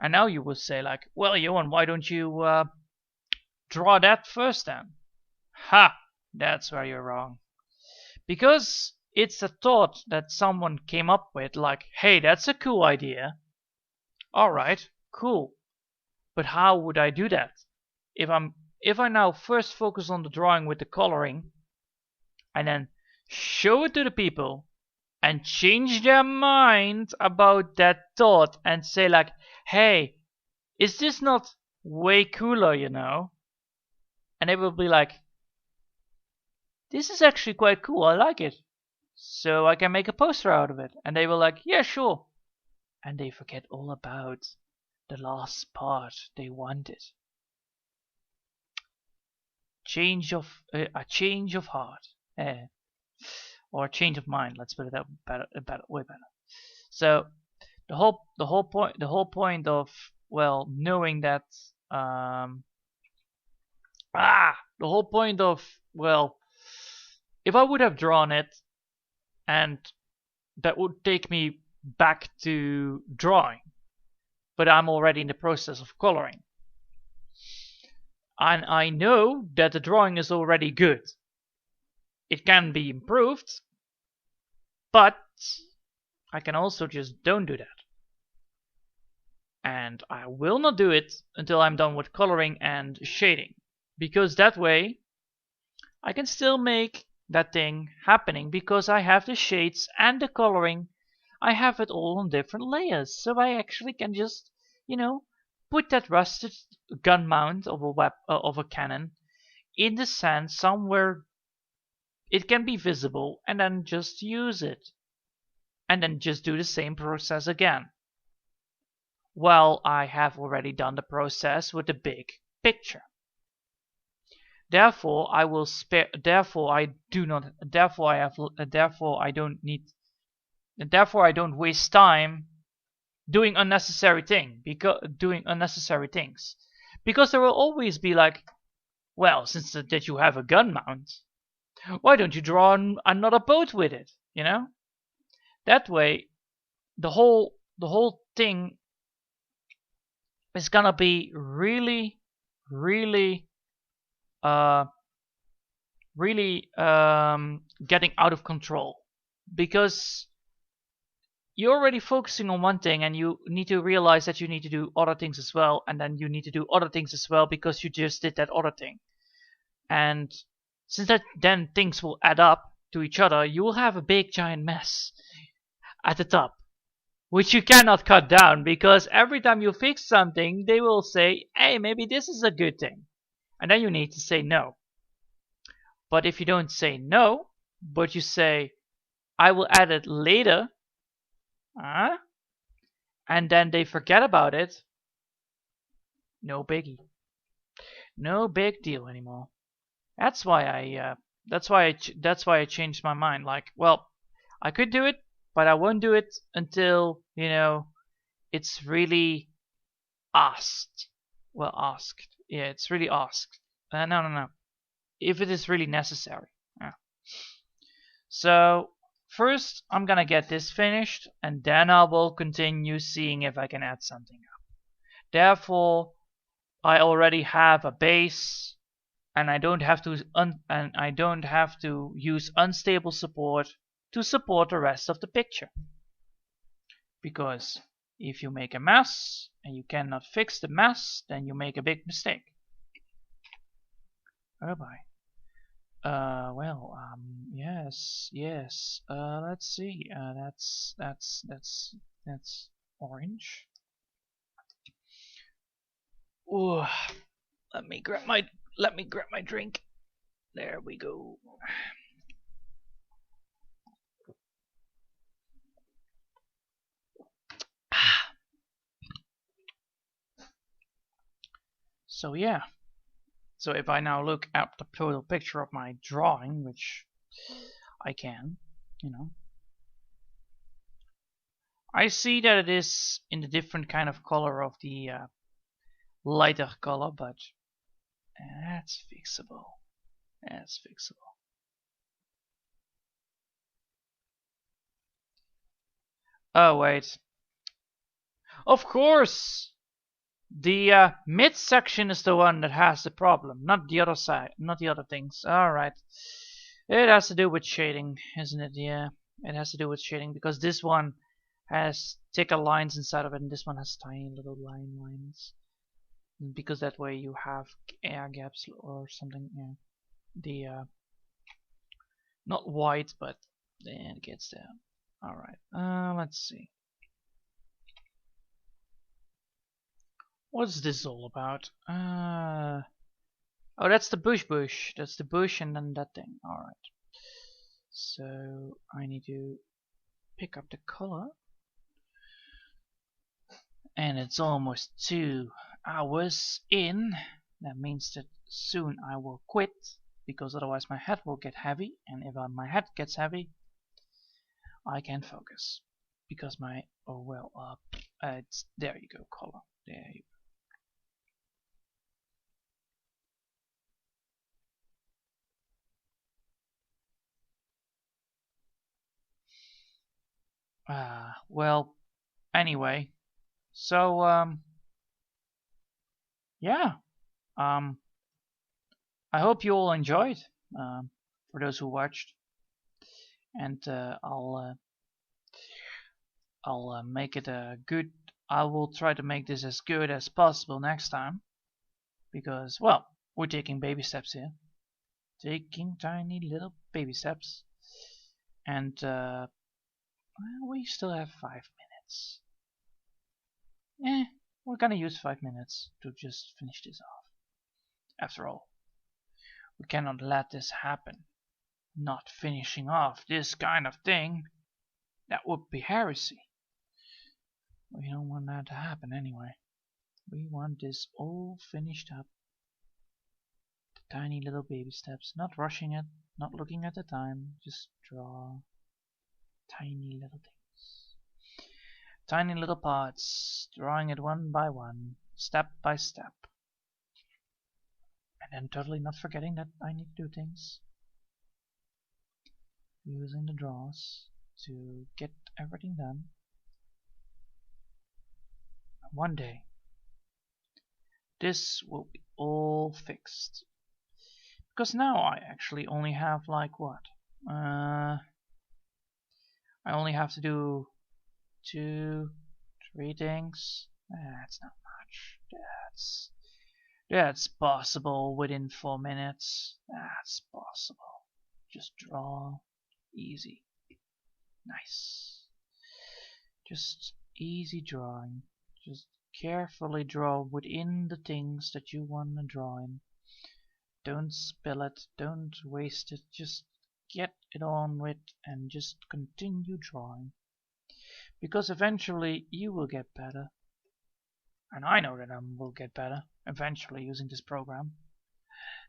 And now you will say, like, well, Johan, why don't you draw that first then? Ha! That's where you're wrong. Because it's a thought that someone came up with, like, hey, that's a cool idea. Alright, cool. But how would I do that? If I now first focus on the drawing with the coloring, and then show it to the people, and change their mind about that thought, and say, like, hey, is this not way cooler, you know? And they will be like, this is actually quite cool, I like it. So I can make a poster out of it. And they will like, yeah, sure. And they forget all about the last part they wanted. A change of heart. Or a change of mind, let's put it that way better. So the whole point of, well, knowing that the whole point of, well, if I would have drawn it, and that would take me back to drawing, but I'm already in the process of coloring. And I know that the drawing is already good. It can be improved, but I can also just don't do that. And I will not do it until I'm done with coloring and shading. Because that way, I can still make that thing happening because I have the shades and the coloring. I have it all on different layers, so I actually can just, you know, put that rusted gun mount of a cannon in the sand somewhere it can be visible, and then just use it, and then just do the same process again. Well, I have already done the process with the big picture. Therefore, I will spare. Therefore, I do not. Therefore, I have. Therefore, I don't need. Therefore, I don't waste time doing unnecessary things. Because there will always be like, well, since that you have a gun mount, why don't you draw another boat with it? You know. That way, the whole thing is gonna be really getting out of control, because you're already focusing on one thing and you need to realize that you need to do other things as well, and then you need to do other things as well because you just did that other thing. And since that then things will add up to each other, you will have a big giant mess at the top, which you cannot cut down, because every time you fix something, they will say, hey, maybe this is a good thing. And then you need to say no. But if you don't say no, but you say, I will add it later, and then they forget about it, no biggie. No big deal anymore. That's why I changed my mind. Like, well, I could do it, but I won't do it until, you know, it's really asked. well, asked. Yeah, it's really asked. No. If it is really necessary. Yeah. So first I'm gonna get this finished, and then I will continue seeing if I can add something up. Therefore, I already have a base, and I don't have to use unstable support to support the rest of the picture. Because if you make a mess and you cannot fix the mess, then you make a big mistake. Oh bye. Yes. Let's see. That's orange. Ooh, let me grab my drink. There we go. So yeah. So if I now look at the total picture of my drawing, which I can, I see that it is in the different kind of color of the lighter color, but that's fixable. That's fixable. Oh wait. Of course! The mid section is the one that has the problem, not the other side, not the other things. Alright. It has to do with shading, isn't it? Yeah, it has to do with shading, because this one has thicker lines inside of it, and this one has tiny little lines. Because that way you have air gaps or something. Yeah. The not white, but then it gets there. Alright. Let's see. What's this all about? Oh, that's the bush. That's the bush and then that thing. Alright. So I need to pick up the color. And it's almost 2 hours in. That means that soon I will quit, because otherwise my head will get heavy, and if my head gets heavy, I can't focus. Because my it's there you go, color. There you go. Well, anyway, so yeah, I hope you all enjoyed. For those who watched, and I'll make it a good. I will try to make this as good as possible next time, because well, we're taking baby steps here, taking tiny little baby steps, and well, we still have 5 minutes. We're gonna use 5 minutes to just finish this off. After all, we cannot let this happen. Not finishing off this kind of thing, that would be heresy. We don't want that to happen anyway. We want this all finished up. The tiny little baby steps, not rushing it, not looking at the time, just draw tiny little things. Tiny little parts, drawing it one by one, step by step. And then totally not forgetting that I need to do things. Using the draws to get everything done. One day, this will be all fixed. Because now I actually only have like what? I only have to do 2, 3 things. That's not much. That's possible within 4 minutes. That's possible. Just draw. Easy. Nice. Just easy drawing. Just carefully draw within the things that you want to draw in. Don't spill it, don't waste it, just get it on with and just continue drawing. Because eventually you will get better. And I know that I will get better eventually using this program.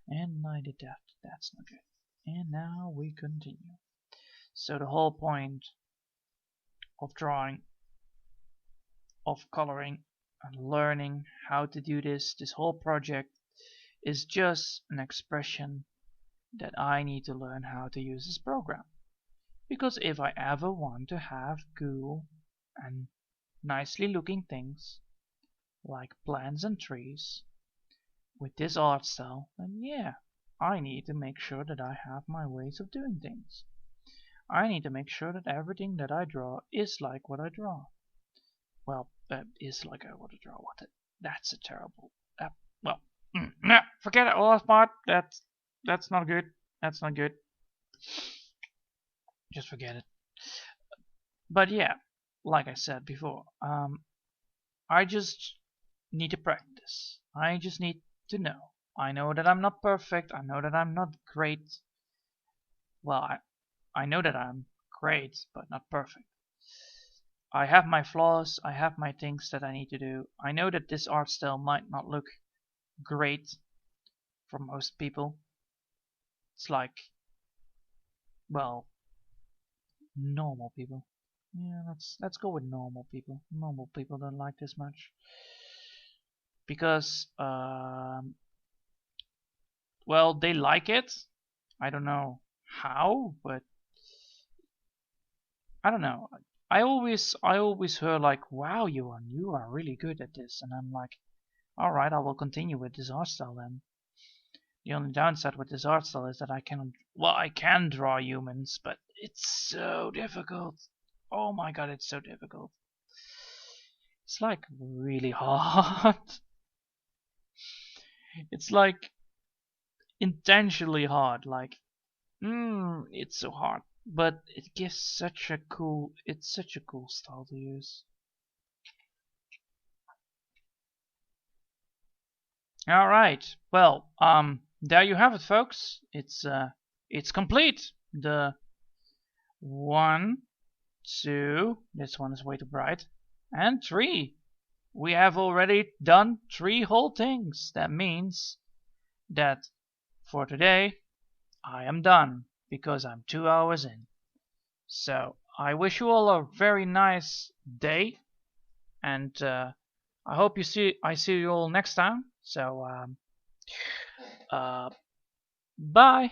And I did that. That's not good. And now we continue. So the whole point of drawing, of coloring, and learning how to do this whole project is just an expression that I need to learn how to use this program. Because if I ever want to have cool and nicely looking things, like plants and trees, with this art style, then yeah, I need to make sure that I have my ways of doing things. I need to make sure that everything that I draw is like what I draw. Well, is like what I draw. That's a terrible. Well, nah, forget it. Last part. That's not good. That's not good. Just forget it. But yeah, like I said before, I just need to practice. I just need to know. I know that I'm not perfect. I know that I'm not great. Well, I know that I'm great, but not perfect. I have my flaws. I have my things that I need to do. I know that this art style might not look great for most people. It's like, well, normal people. Yeah, let's go with normal people. Normal people don't like this much because well, they like it. I don't know how, but I don't know. I always heard like, wow, you are really good at this, and I'm like, all right, I will continue with this art style then. The only downside with this art style is that I can draw humans, but it's so difficult. Oh my god, it's so difficult. It's like really hard. It's like intentionally hard. Like, it's so hard, but it gives it's such a cool style to use. All right, well, there you have it, folks. It's complete. The 1, 2. This one is way too bright. And 3. We have already done 3 whole things. That means that for today I am done because I'm 2 hours in. So I wish you all a very nice day, and I hope I see you all next time. So bye.